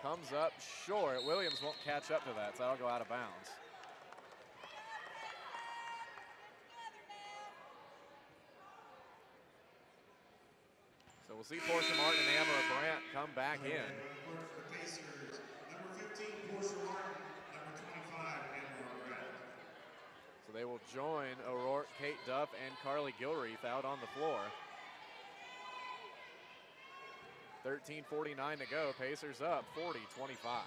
Comes up short. Williams won't catch up to that, so that'll go out of bounds. So we'll see Portia Martin and Amara Brandt come back in. The Pacers, number 15, Portia Martin, number 25, Amara Brandt. So they will join O'Rourke, Kate Duff, and Carly Gilreath out on the floor. 13:49 to go. Pacers up 40-25.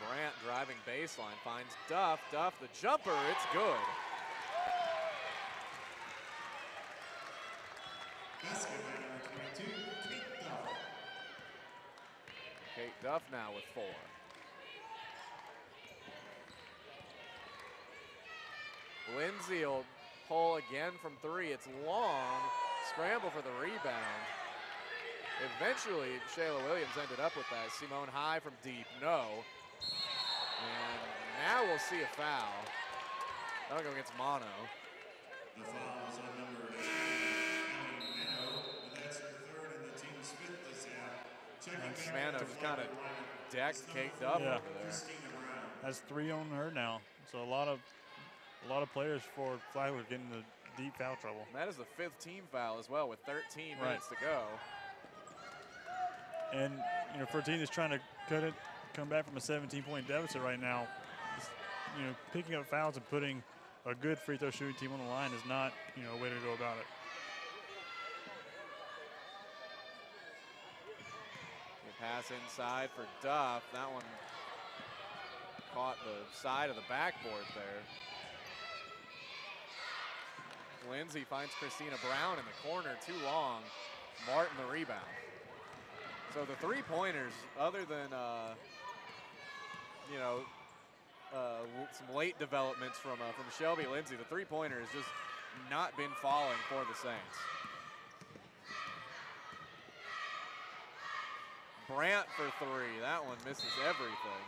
Brandt driving baseline, finds Duff. Duff, the jumper, it's good. Basket number 22, Kate Duff. Kate Duff now with 4. Lindsay will pull again from 3. It's long. Scramble for the rebound. Eventually, Shayla Williams ended up with that. Simone High from deep, no. And now we'll see a foul. That'll go against Mono. The foul is on number 10, Mano, and that's her 3rd and the team's 5th this half. Checking Mano just kind of decked Kate Duff over there. That's 3 on her now. So a lot of players for Flagler getting the deep foul trouble. And that is the 5th team foul as well with 13 minutes to go. And for a team that's trying to come back from a 17-point deficit right now, picking up fouls and putting a good free throw shooting team on the line is not, a way to go about it. The pass inside for Duff. That one caught the side of the backboard there. Lindsay finds Christina Brown in the corner, too long. Martin the rebound. So the 3-pointers, other than some late developments from Shelby Lindsay, the 3-pointer has just not been falling for the Saints. Brandt for 3. That one misses everything.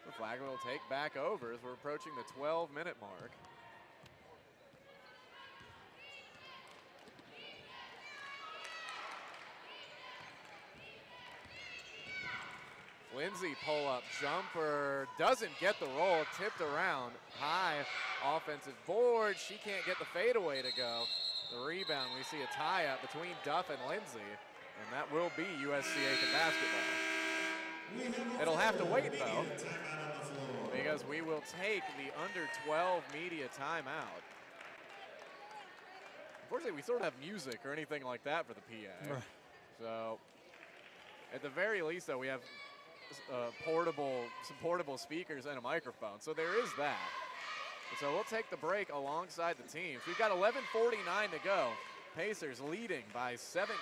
The Flagler will take back over as we're approaching the 12-minute mark. Lindsay pull-up jumper, doesn't get the roll, tipped around. High offensive board, she can't get the fadeaway to go. The rebound, we see a tie-up between Duff and Lindsay, and that will be USC Aiken basketball. It'll have to wait, though, because we will take the under 12 media timeout. Unfortunately, we sort of have music or anything like that for the PA. Right. So, at the very least, though, we have some portable speakers and a microphone. So there is that. And so we'll take the break alongside the teams. We've got 11:49 to go. Pacers leading by 17.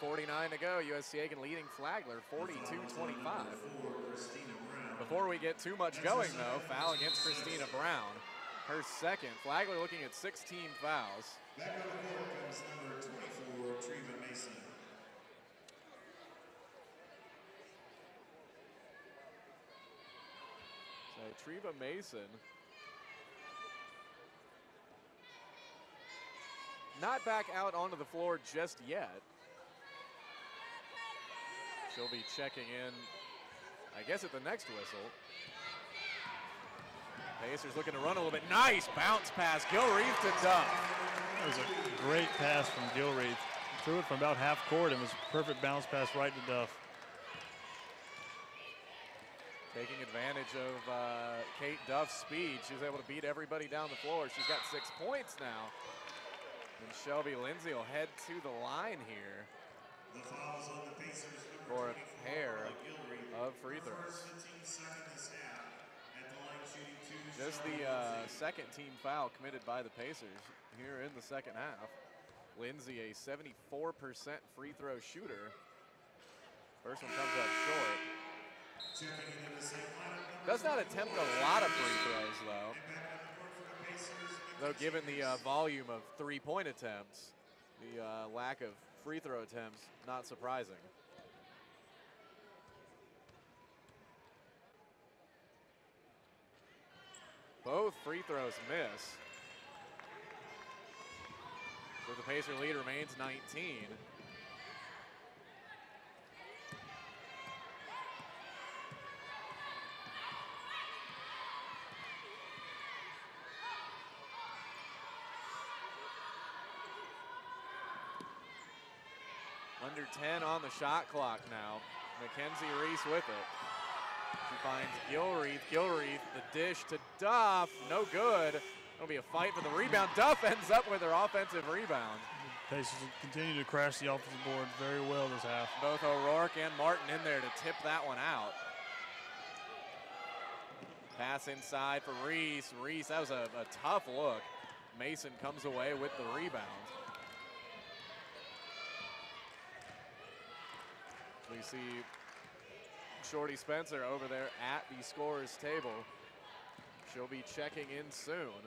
3:49 to go. USC Aiken leading Flagler 42-25. Before we get too much going, though, foul against Christina Brown. Her second. Flagler looking at 16 fouls. Back on the court comes number 24, Treva Mason. So Treva Mason not back out onto the floor just yet. She'll be checking in, I guess, at the next whistle. Pacers looking to run a little bit. Nice bounce pass. Gilreath to Duff. That was a great pass from Gilreath. Threw it from about half court and was a perfect bounce pass right to Duff. Taking advantage of Kate Duff's speed. She was able to beat everybody down the floor. She's got 6 points now. And Shelby Lindsay will head to the line here The fouls on the Pacers for a 24, pair Gilreath. of free throws. First and team second this half. At the line shooting 2. Just Shelby the Lindsay. second team foul committed by the Pacers here in the second half. Lindsay, a 74% free throw shooter. First one comes up short. Checking into the same lineup. Does not attempt a lot of free throws, though. And back on the court for the Pacers. Though given the volume of three-point attempts, the lack of free throw attempts, not surprising. Both free throws miss. So the Pacer lead remains 19. Under 10 on the shot clock now. Mackenzie Reese with it. She finds Gilreath. Gilreath, the dish to Duff. No good. It'll be a fight for the rebound. Duff ends up with her offensive rebound. Pacers continue to crash the offensive boards very well this half. Both O'Rourke and Martin in there to tip that one out. Pass inside for Reese. Reese, that was a tough look. Mason comes away with the rebound. We see Shorty Spencer over there at the scorer's table. She'll be checking in soon.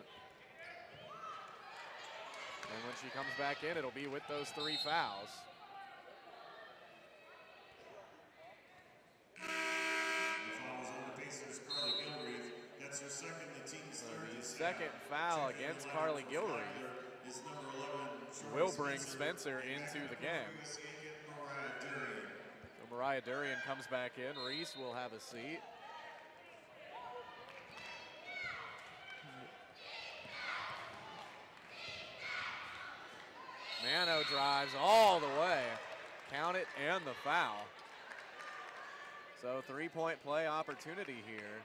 And when she comes back in, it'll be with those 3 fouls. The fouls on the Pacers, Carly Gilreath. That's her second, the team's third. The second foul against Carly Gilreath is number 11. will bring Spencer into the game. So Mariah Durian comes back in. Reese will have a seat. Mano drives all the way. Count it and the foul. So 3-point play opportunity here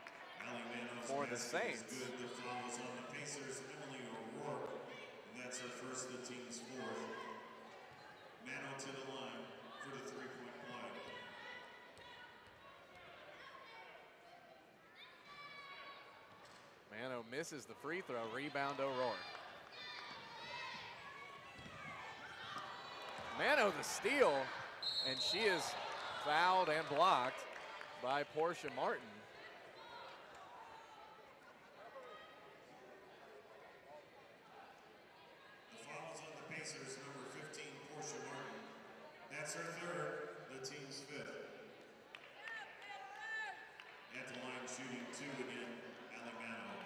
for the Saints. Good. The fouls on the Pacers, Emily O'Rourke. And that's her first, the team's fourth. Mano to the line for the 3-point play. Mano misses the free throw. Rebound O'Rourke. Mano the steal, and she is fouled and blocked by Portia Martin. The fouls on the Pacers, number 15, Portia Martin. That's her third, the team's fifth. At the line shooting 2 again, Allie Mano.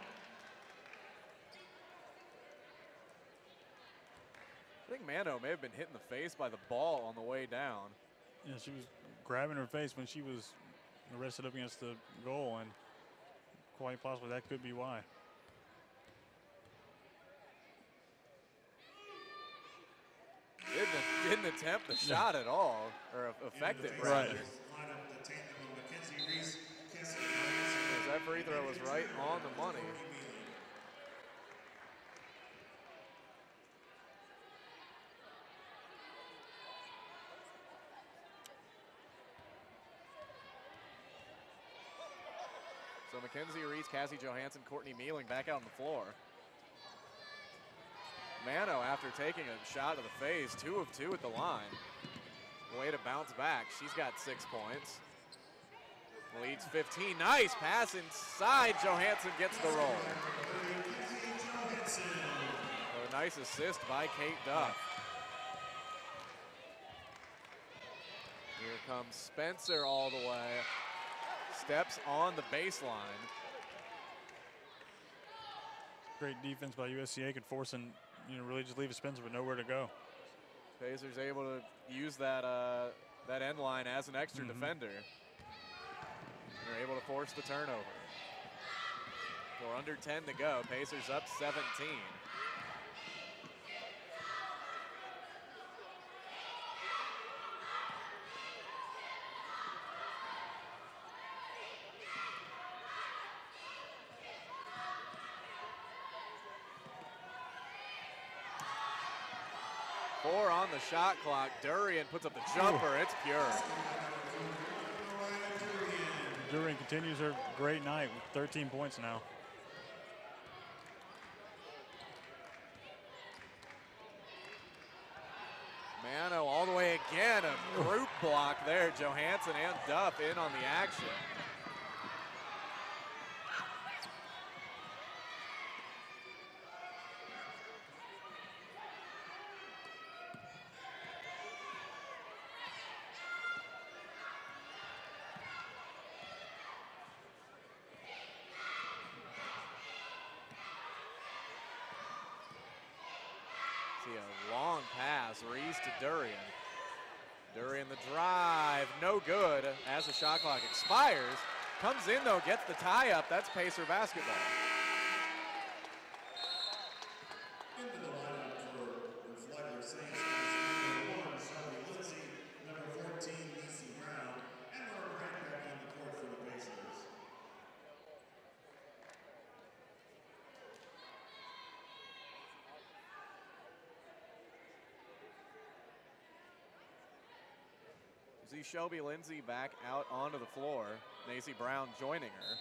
I think Mano may have been hit in the face by the ball on the way down. Yeah, she was grabbing her face when she was arrested up against the goal, and quite possibly that could be why. Didn't attempt the shot at all, or affect it, rather. Lineup, the tandem of Mackenzie Reese, Cassie That free throw was right on the money. So Mackenzie Reese, Cassie Johansson, Courtney Mealing back out on the floor. Mano, after taking a shot to the face, 2 of 2 at the line. Way to bounce back. She's got 6 points. Leads 15. Nice pass inside. Johansson gets the roll. So a nice assist by Kate Duff. Here comes Spencer all the way. Steps on the baseline. Great defense by USC Aiken, forcing, really just leave Spencer with nowhere to go. Pacers able to use that that end line as an extra defender. They're able to force the turnover. We're under 10 to go. Pacers up 17. Four on the shot clock. Durian puts up the jumper. It's pure. Durian continues her great night with 13 points now. Mano all the way again. A group block there. Johansson and Duff in on the action. See a long pass, Reese to Durian. Durian the drive, no good as the shot clock expires. Comes in though, gets the tie up. That's Pacer basketball. Into the lineup for the Flagler Saints, number 1, Shelby Lindsay, number 14, Macy Brown, and our right back on the court for the Pacers. See Shelby Lindsay back out onto the floor. Macy Brown joining her.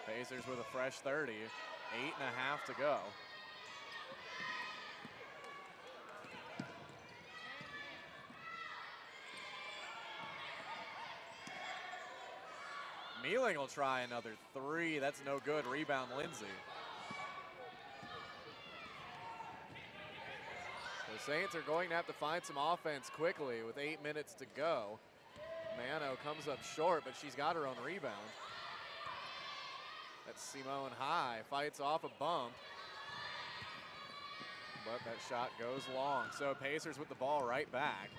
Pacers with a fresh 30. 8.5 to go. Mealing will try another three. That's no good. Rebound Lindsay. The Saints are going to have to find some offense quickly with 8 minutes to go. Mano comes up short, but she's got her own rebound. That's Simone High, fights off a bump. But that shot goes long. So Pacers with the ball right back.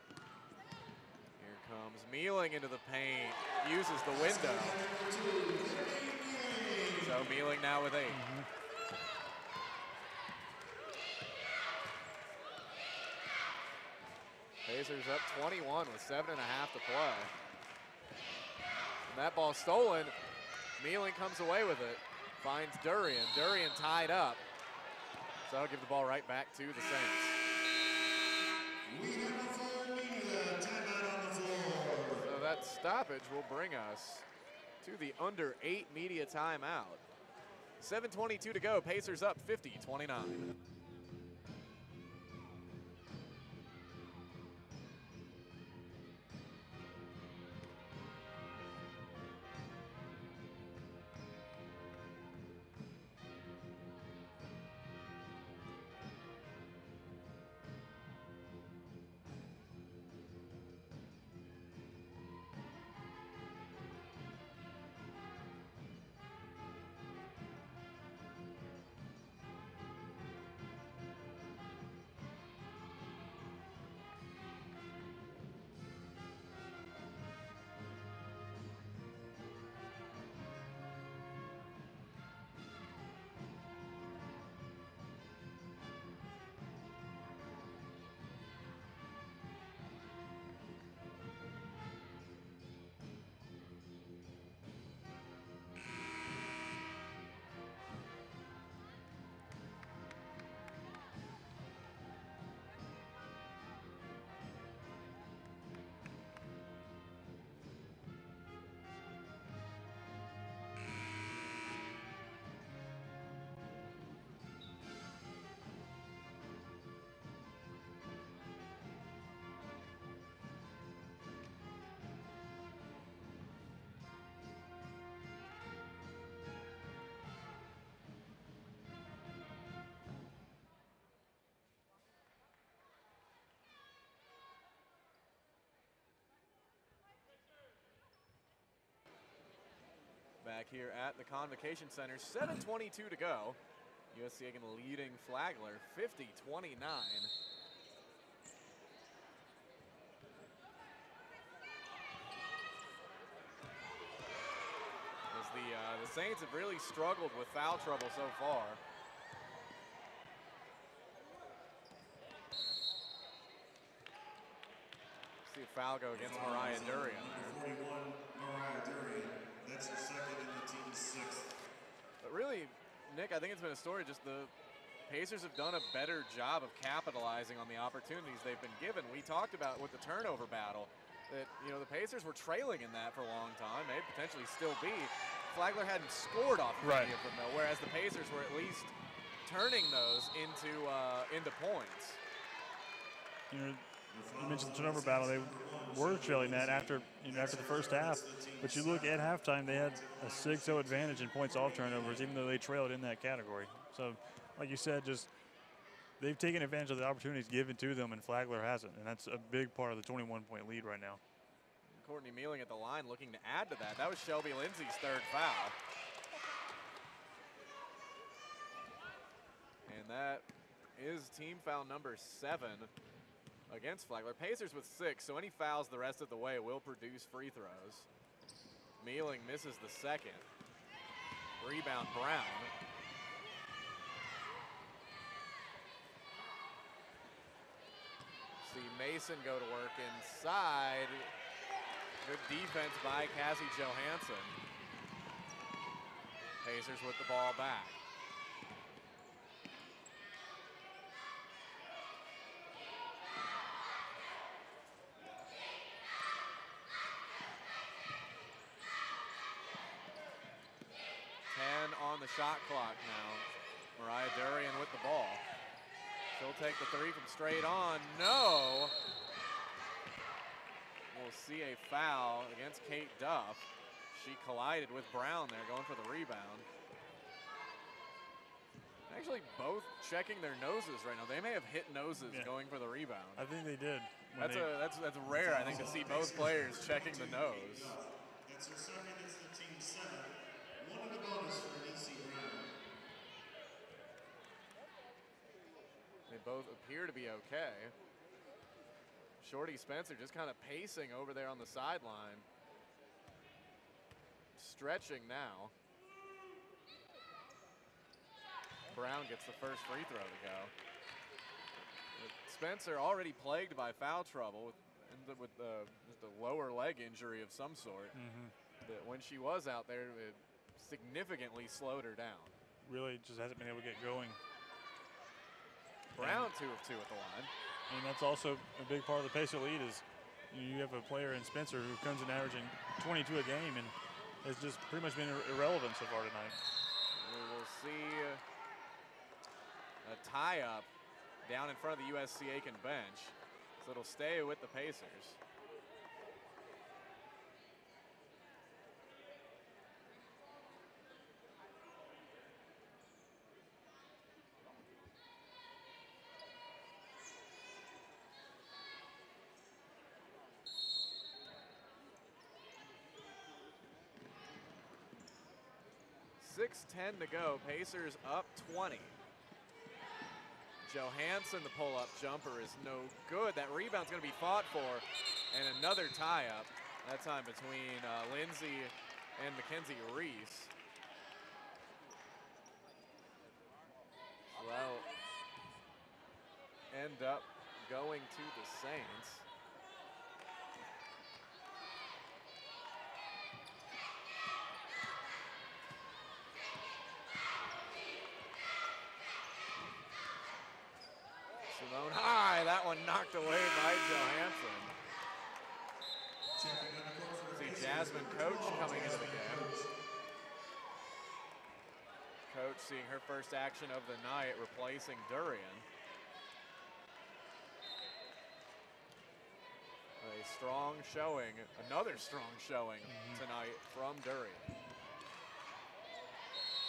Here comes Mealing into the paint, uses the window. So Mealing now with 8. Pacers up 21 with 7.5 to play. And that ball stolen. Mealing comes away with it. Finds Durian. Durian tied up. So I'll give the ball right back to the Saints. We have a full media timeout on the floor. So that stoppage will bring us to the under 8 media timeout. 7:22 to go. Pacers up 50-29. back here at the Convocation Center. 7:22 to go. USC Aiken leading Flagler 50-29. As the Saints have really struggled with foul trouble so far. See a foul go against Mariah Durian. 41, Mariah Durian. That's her second and the team's sixth. But really, Nick, I think it's been a story. Just the Pacers have done a better job of capitalizing on the opportunities they've been given. We talked about with the turnover battle that, you know, the Pacers were trailing in that for a long time. May potentially still be. Flagler hadn't scored off of any of them, though, whereas the Pacers were at least turning those into points. You know, you mentioned the turnover battle. They were trailing that after the first half. But you look at halftime, they had a 6-0 advantage in points off turnovers, even though they trailed in that category. So, like you said, just they've taken advantage of the opportunities given to them, and Flagler hasn't. And that's a big part of the 21-point lead right now. Courtney Mealing at the line looking to add to that. That was Shelby Lindsay's third foul. And that is team foul number 7 against Flagler. Pacers with 6, so any fouls the rest of the way will produce free throws. Mealing misses the second. Rebound Brown. See Mason go to work inside. Good defense by Cassie Johansson. Pacers with the ball back. On the shot clock now. Mariah Durian with the ball. She'll take the three from straight on. No! We'll see a foul against Kate Duff. She collided with Brown there, going for the rebound. Actually, both checking their noses right now. They may have hit noses going for the rebound. I think they did. That's rare, I think, to see both players checking the nose. That's her second. It's the team's 7. One of the bonus for Nisi Brown. They both appear to be okay. Shorty Spencer just kind of pacing over there on the sideline. Stretching now. Brown gets the first free throw to go. Spencer already plagued by foul trouble with just a lower leg injury of some sort. That when she was out there, it significantly slowed her down. Really just hasn't been able to get going. Brown 2 of 2 at the line. And that's also a big part of the Pacer lead is you have a player in Spencer who comes in averaging 22 a game and has just pretty much been irrelevant so far tonight. We will see a tie-up down in front of the USC Aiken bench. So it'll stay with the Pacers. .6:10 to go. Pacers up 20. Johansson, the pull-up jumper is no good. That rebound's going to be fought for. And another tie-up, that time between Lindsay and Mackenzie Reese. So that'll end up going to the Saints. Simone high, that one knocked away by Johansson. See Jasmine Coach coming into the game. Coach seeing her first action of the night, replacing Durian. A strong showing, another strong showing tonight from Durian.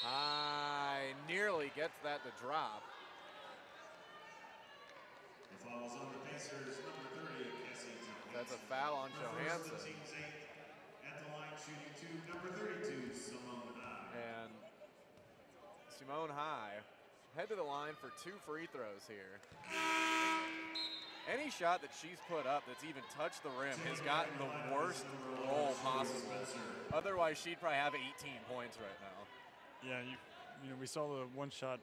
High, nearly gets that to drop. The foul is on the Pacers, number 30, Cassie Johansson. That's a foul on Johansson. At the line, shooting 2, number 32, Simone. Shimon High head to the line for 2 free throws here. Any shot that she's put up that's even touched the rim has gotten the worst roll possible. Otherwise, she'd probably have 18 points right now. Yeah, you know, we saw the one shot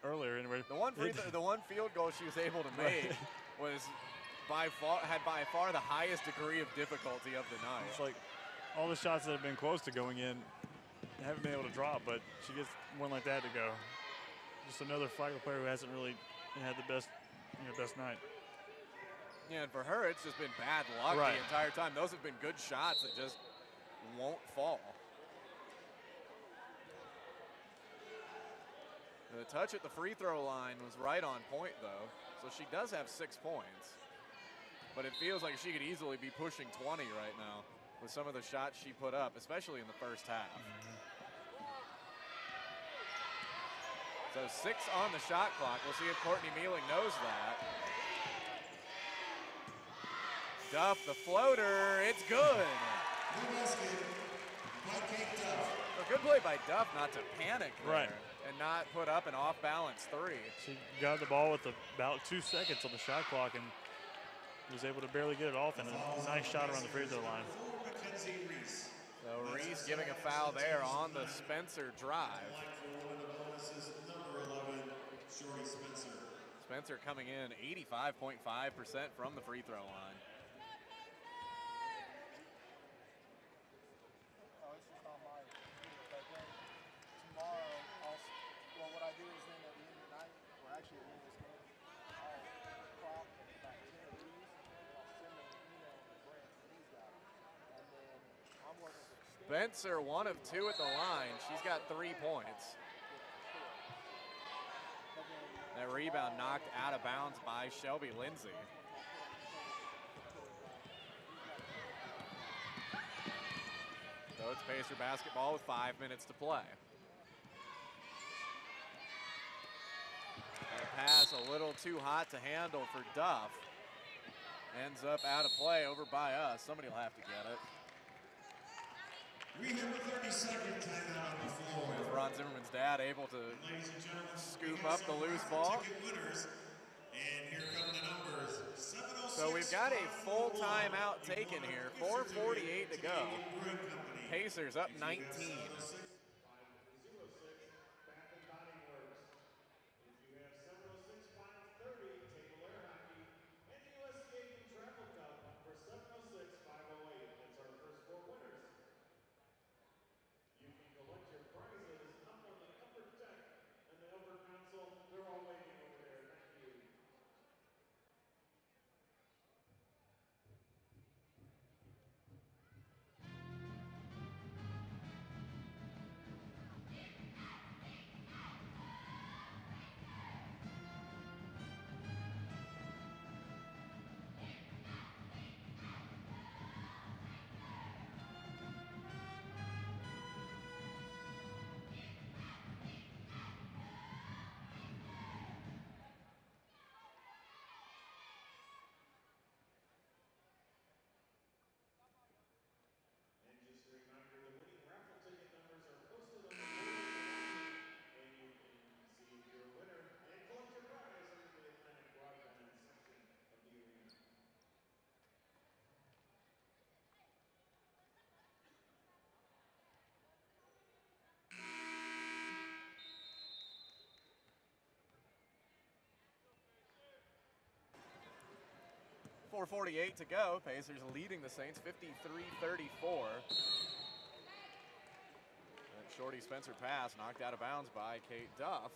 earlier. Anyway, the one field goal she was able to make was by far the highest degree of difficulty of the night. It's like all the shots that have been close to going in haven't been able to drop, but she gets one like that to go. Just another Flagler player who hasn't really had the best night. Yeah, and for her, it's just been bad luck the entire time. Those have been good shots that just won't fall. The touch at the free throw line was right on point, though, so she does have 6 points. But it feels like she could easily be pushing 20 right now with some of the shots she put up, especially in the first half. So 6 on the shot clock. We'll see if Courtney Mealing knows that. Duff, the floater, it's good. A good play by Duff not to panic there and not put up an off-balance 3. She got the ball with about 2 seconds on the shot clock and was able to barely get it off, and a nice shot around the free throw line. So Reese giving a foul there on the Spencer drive. Spencer coming in 85.5% from the free throw line. Well, what I do is then at the end of the night, or actually at the end of this game, I'll crop about 10 of these, and I'll send them an email to Brent, and he's got them. And then I'm working with Spencer, 1 of 2 at the line. She's got 3 points. That rebound knocked out of bounds by Shelby Lindsay. So it's Pacer basketball with 5 minutes to play. That pass a little too hot to handle for Duff. Ends up out of play over by us. Somebody will have to get it. We have a 30-second timeout on the floor. With Ron Zimmerman's dad able to scoop up the loose ball. Winners, and here come the numbers. 706. So we've got a full timeout taken here. 4:48 to go. Pacers up 19. They're all waiting over there. Thank you. .448 to go. Pacers leading the Saints 53-34. That Shorty Spencer pass knocked out of bounds by Kate Duff.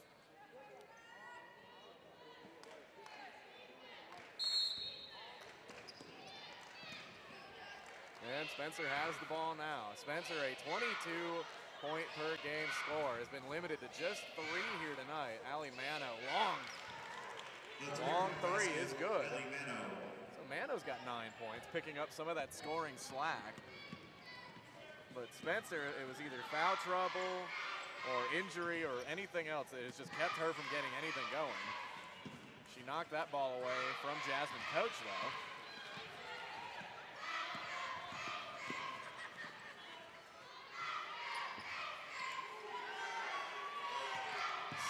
And Spencer has the ball now. Spencer, a 22-point per game score, has been limited to just 3 here tonight. Allie Mano, long 3 is good. So Mano's got 9 points, picking up some of that scoring slack. But Spencer, it was either foul trouble or injury or anything else that has just kept her from getting anything going. She knocked that ball away from Jasmine Coach, though.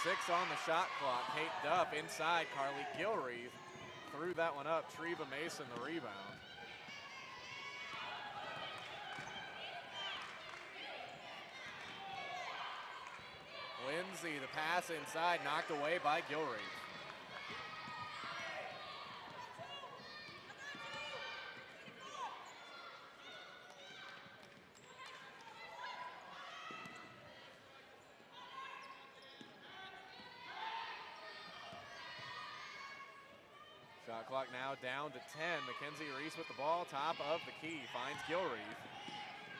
6 on the shot clock. Kate Duff inside. Carly Gilreath threw that one up. Treva Mason the rebound. Lindsay, the pass inside, knocked away by Gilreath. Shot clock now down to 10. Mackenzie Reese with the ball, top of the key, finds Gilreath.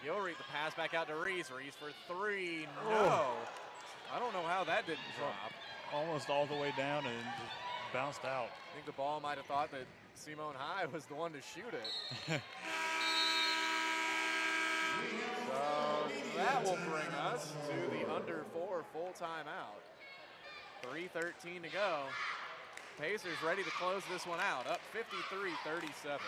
Gilreath, the pass back out to Reese. Reese for 3, no. Oh. I don't know how that didn't drop. Almost all the way down and just bounced out. I think the ball might have thought that Simone High was the one to shoot it. So that will bring us to the under 4 full timeout. 3:13 to go. Pacers ready to close this one out, up 53-37.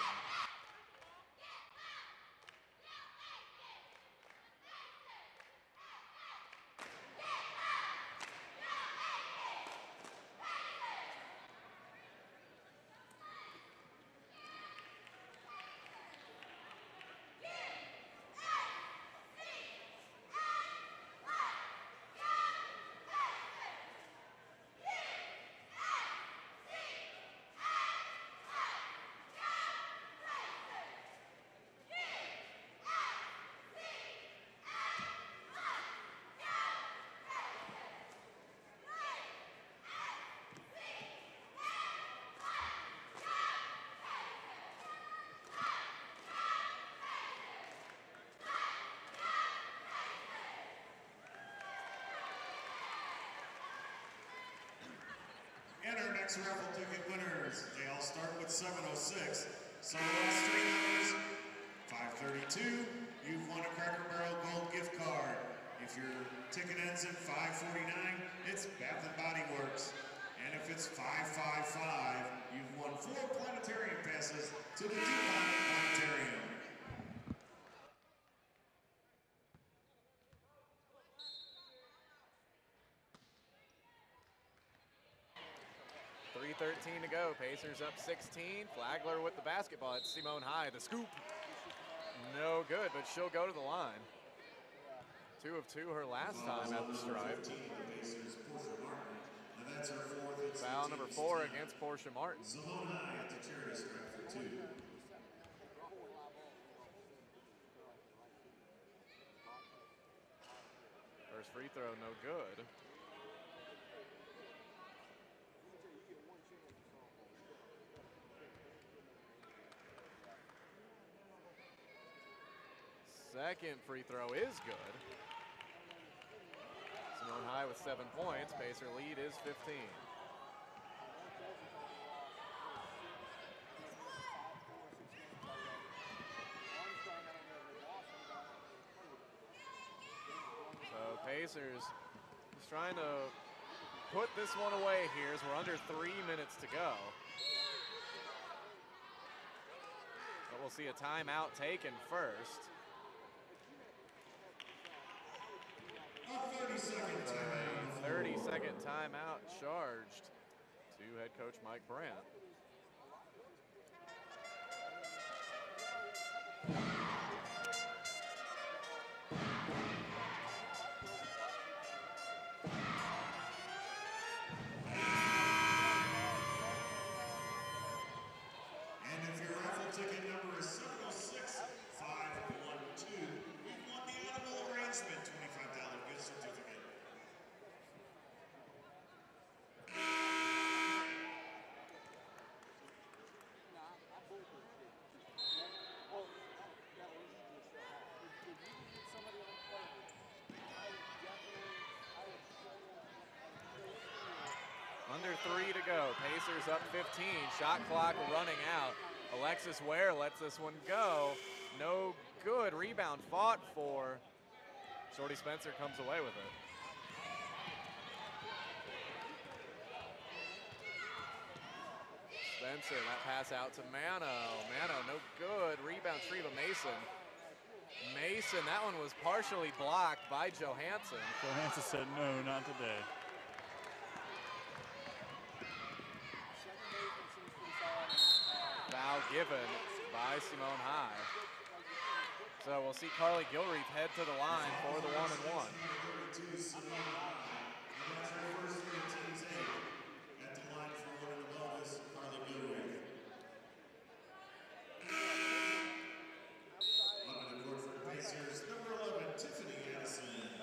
And our next raffle ticket winners, they all start with 706. So the last 3 numbers, 532, you've won a Cracker Barrel Gold gift card. If your ticket ends at 549, it's Bath and Body Works. And if it's 555, you've won 4 planetarium passes to the DuPont Planetarium. 3:13 to go. Pacers up 16. Flagler with the basketball. It's Simone High. The scoop. No good, but she'll go to the line. 2 of 2 her last time at the stripe. Foul number 4 against Portia Martin. Simone High at the charity stripe for 2. First free throw, no good. Second free throw is good. Simone High with 7 points. Pacer lead is 15. So Pacers just trying to put this one away here as we're under 3 minutes to go. But we'll see a timeout taken first. 30-second timeout charged to head coach Mike Brandt. And if your raffle ticket number is 706512, you've won the Animal Arrangement $25 gift certificate. Under 3 to go. Pacers up 15. Shot clock running out. Alexis Ware lets this one go. No good. Rebound fought for. Shorty Spencer comes away with it. Spencer, that pass out to Mano. Mano, no good. Rebound, Treva Mason. Mason, that one was partially blocked by Johansson. Johansson said, no, not today. Foul given by Simone High. So we'll see Carly Gilreath head to the line for the 1-and-1. That's her first for the team's eight. At the line for one of the bonus, Carly Gilreath. On the court for the Pacers, number 11, Tiffany Addison.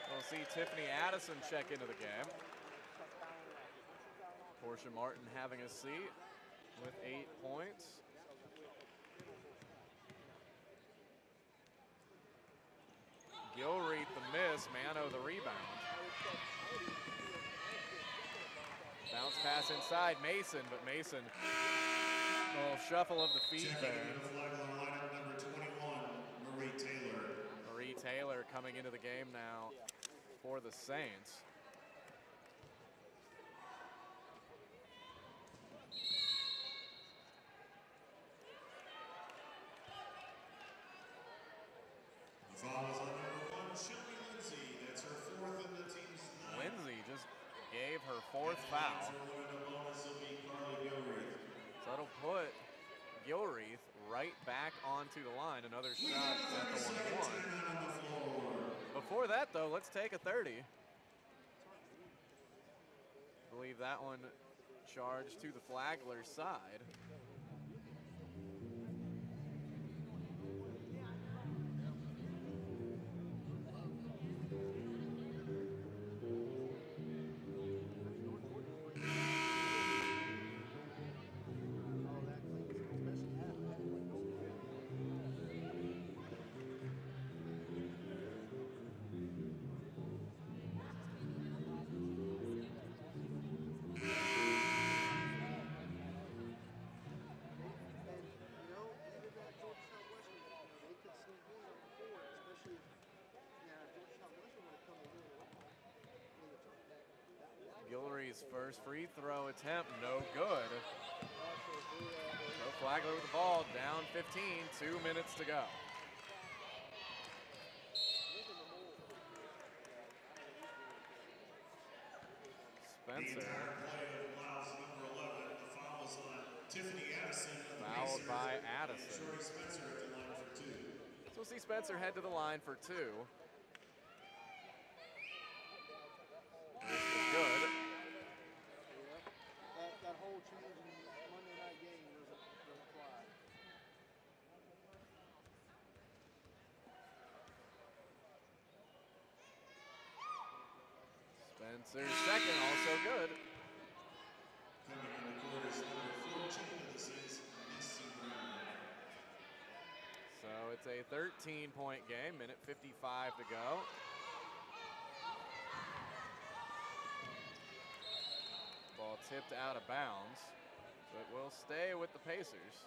We'll see Tiffany Addison check into the game. Portia Martin having a seat with 8 points. Gilreath the miss, Mano the rebound. Bounce pass inside Mason, but Mason, a little shuffle of the feet there. The Flagler lineup, number 21, Marie Taylor. Marie Taylor coming into the game now for the Saints. The foul is on number 1, Shelby Lindsay. That's her fourth in the team's 9. Lindsay just gave her 4th foul. So it'll put Gilreath right back onto the line. Another shot at the 1-1. Before that, though, let's take a 30. I believe that one charged to the Flagler side. Gilreath's first free throw attempt, no good. So Flagler with the ball, down 15, 2 minutes to go. Spencer. Tiffany Addison. Fouled by Addison. Shorty Spencer at the line for 2. So we'll see Spencer head to the line for 2. This is good. That whole change in Monday night game doesn't fly. Spencer's second, also good. Coming on the court is number 14 of the Saints, Missy Brown. So it's a 13-point game, minute 55 to go. Ball tipped out of bounds, so it will stay with the Pacers.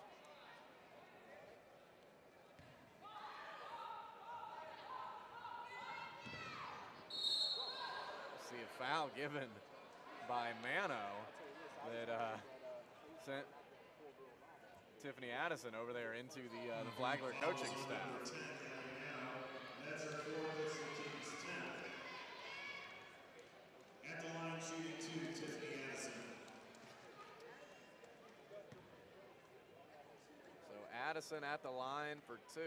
See a foul given by Mano that sent Tiffany Addison over there into the Flagler coaching staff. That's her fourth, that's the team's 10th. At the line, shooting 2, Tiffany Addison. So Addison at the line for 2.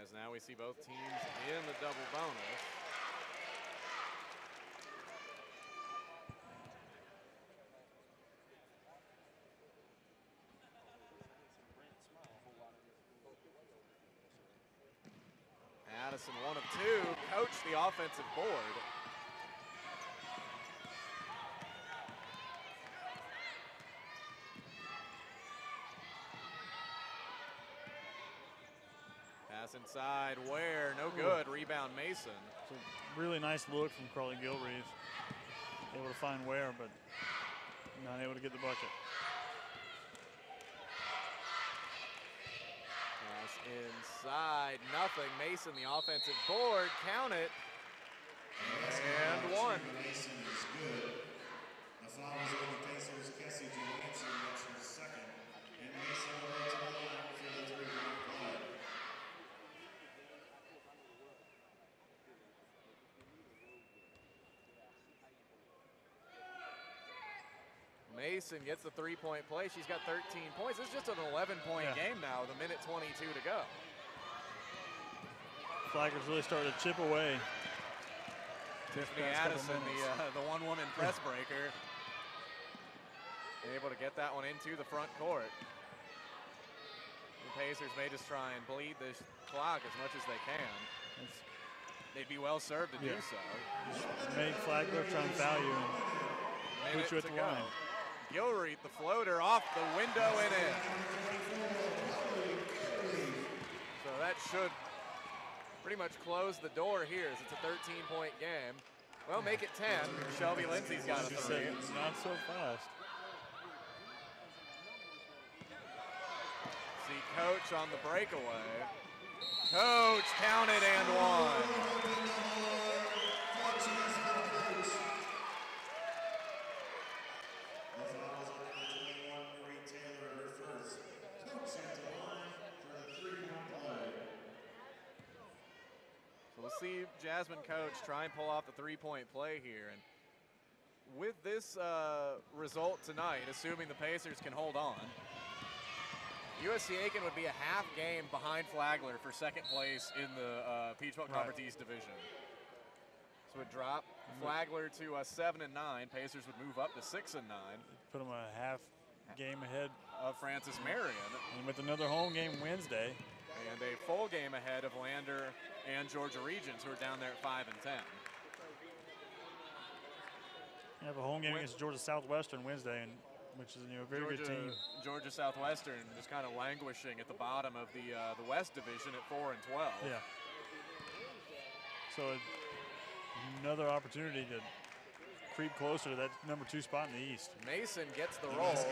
As now we see both teams in the double bonus. Addison 1 of 2, coached the offensive board. Pass inside, Ware, no good, rebound Mason. It's a really nice look from Carly Gilreath. Able to find Ware, but not able to get the bucket. Pass inside, nothing. Mason, the offensive board, count it. And 1. Mason is good. The foul is on the Pacers, Cassie Johansson, that's her second. And Mason will go to the line for the 3-point play. Mason gets the three-point play. She's got 13 points. It's just an 11-point game now with a minute 22 to go. Flagler's really started to chip away. Tiffany Addison, the one-woman press breaker, able to get that one into the front court. The Pacers may just try and bleed this clock as much as they can. They'd be well served to do so. Just make Flagler try and foul you and put you at the line. Gilreath, the floater, off the window and in. So that should pretty much close the door here as it's a 13-point game. Well, make it 10. Shelby Lindsay's got a three. Not so fast. See Coach on the breakaway. Coach counted and one. So we'll see Jasmine Coach try and pull off the three-point play here. And with this result tonight, assuming the Pacers can hold on, USC Aiken would be a half game behind Flagler for second place in the Peach Belt Conference East Division. So it would drop Flagler to 7-9. Pacers would move up to 6-9. Put them a half game ahead of Francis Marion. And with another home game Wednesday. And a full game ahead of Lander and Georgia Regents, who are down there at 5-10. You have a home game against Georgia Southwestern Wednesday, and which is a very good team. Georgia Southwestern just kind of languishing at the bottom of the West Division at 4-12. Yeah. So another opportunity to creep closer to that number 2 spot in the East. Mason gets the roll, so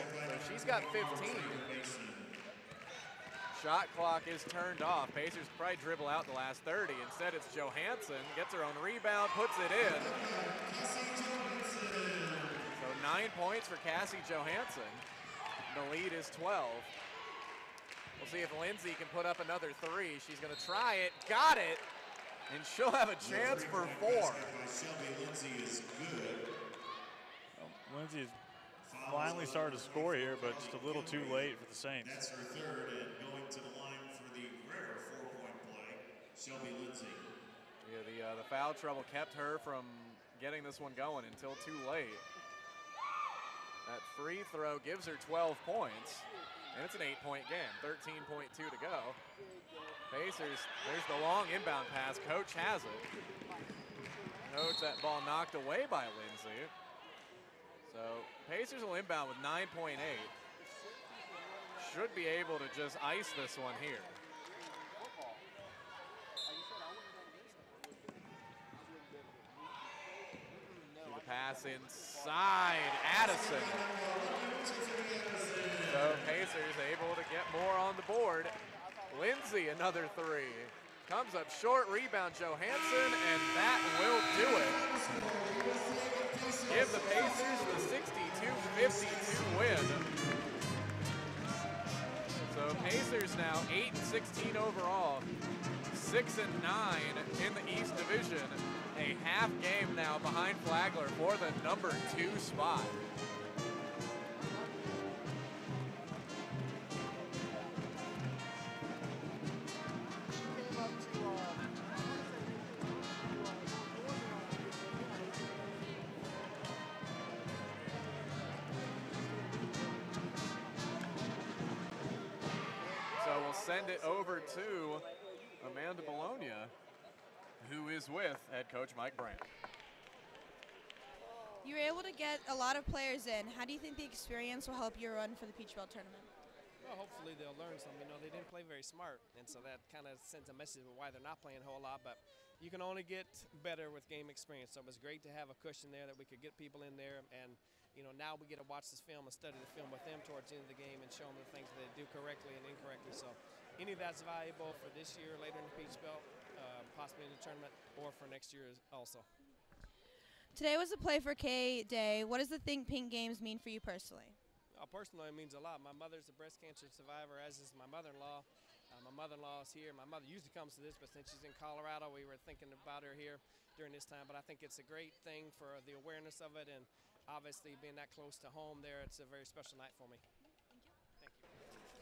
she's got 15. Shot clock is turned off. Pacers probably dribble out the last 30. Instead, it's Johansson, gets her own rebound, puts it in. So 9 points for Cassie Johansson. The lead is 12. We'll see if Lindsay can put up another three. She's going to try it, got it, and she'll have a chance for 4. Lindsay is good. Lindsay has finally started to score here, but just a little too late for the Saints. That's her third, and going to the line for the rare 4-point play, Shelby Lindsay. Yeah, the foul trouble kept her from getting this one going until too late. That free throw gives her 12 points, and it's an 8-point game, 13.2 to go. Pacers, there's the long inbound pass. Coach has it. Coach, that ball knocked away by Lindsay. So Pacers will inbound with 9.8. Should be able to just ice this one here. The pass inside, Addison. So Pacers able to get more on the board. Lindsay, another three. Comes up short, rebound Johansson, and that will do it. Give the Pacers the 62-52 win. So Pacers now 8-16 overall, 6-9 in the East Division. A half game now behind Flagler for the number 2 spot. So we'll send it over to Amanda Bologna, who is with head coach Mike Brandt. You were able to get a lot of players in. How do you think the experience will help your run for the Peach Belt tournament? Well, hopefully they'll learn something. You know, they didn't play very smart, and so that kind of sends a message of why they're not playing a whole lot. But you can only get better with game experience. So it was great to have a cushion there that we could get people in there. And, you know, now we get to watch this film and study the film with them towards the end of the game and show them the things that they do correctly and incorrectly. So any of that's valuable for this year, later in the Peach Belt, possibly in the tournament, or for next year also. Today was a Play for K day. What does the Think Pink Games mean for you personally? Personally, it means a lot. My mother's a breast cancer survivor, as is my mother-in-law. My mother-in-law is here. My mother usually comes to this, but since she's in Colorado, we were thinking about her here during this time. But I think it's a great thing for the awareness of it, and obviously being that close to home there, it's a very special night for me. Thank you.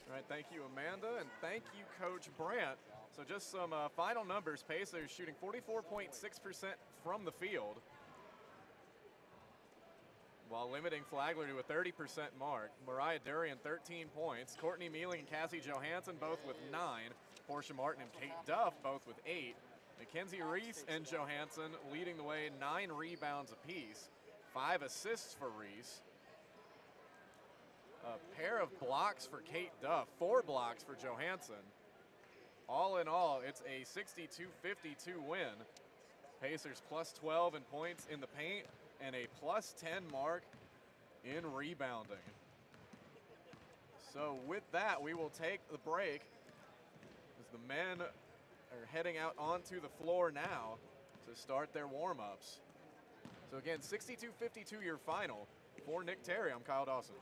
All right, thank you, Amanda, and thank you, Coach Brandt. So just some final numbers. Pacers shooting 44.6% from the field, while limiting Flagler to a 30% mark. Mariah Durian, 13 points. Courtney Mealing and Cassie Johansson, both with 9. Portia Martin and Kate Duff, both with 8. Mackenzie Reese and Johansson leading the way, 9 rebounds apiece. 5 assists for Reese. A pair of blocks for Kate Duff, 4 blocks for Johansson. All in all, it's a 62-52 win. Pacers plus 12 in points in the paint and a plus 10 mark in rebounding. So with that, we will take the break as the men are heading out onto the floor now to start their warm-ups. So again, 62-52 your final. For Nick Terry, I'm Kyle Dawson.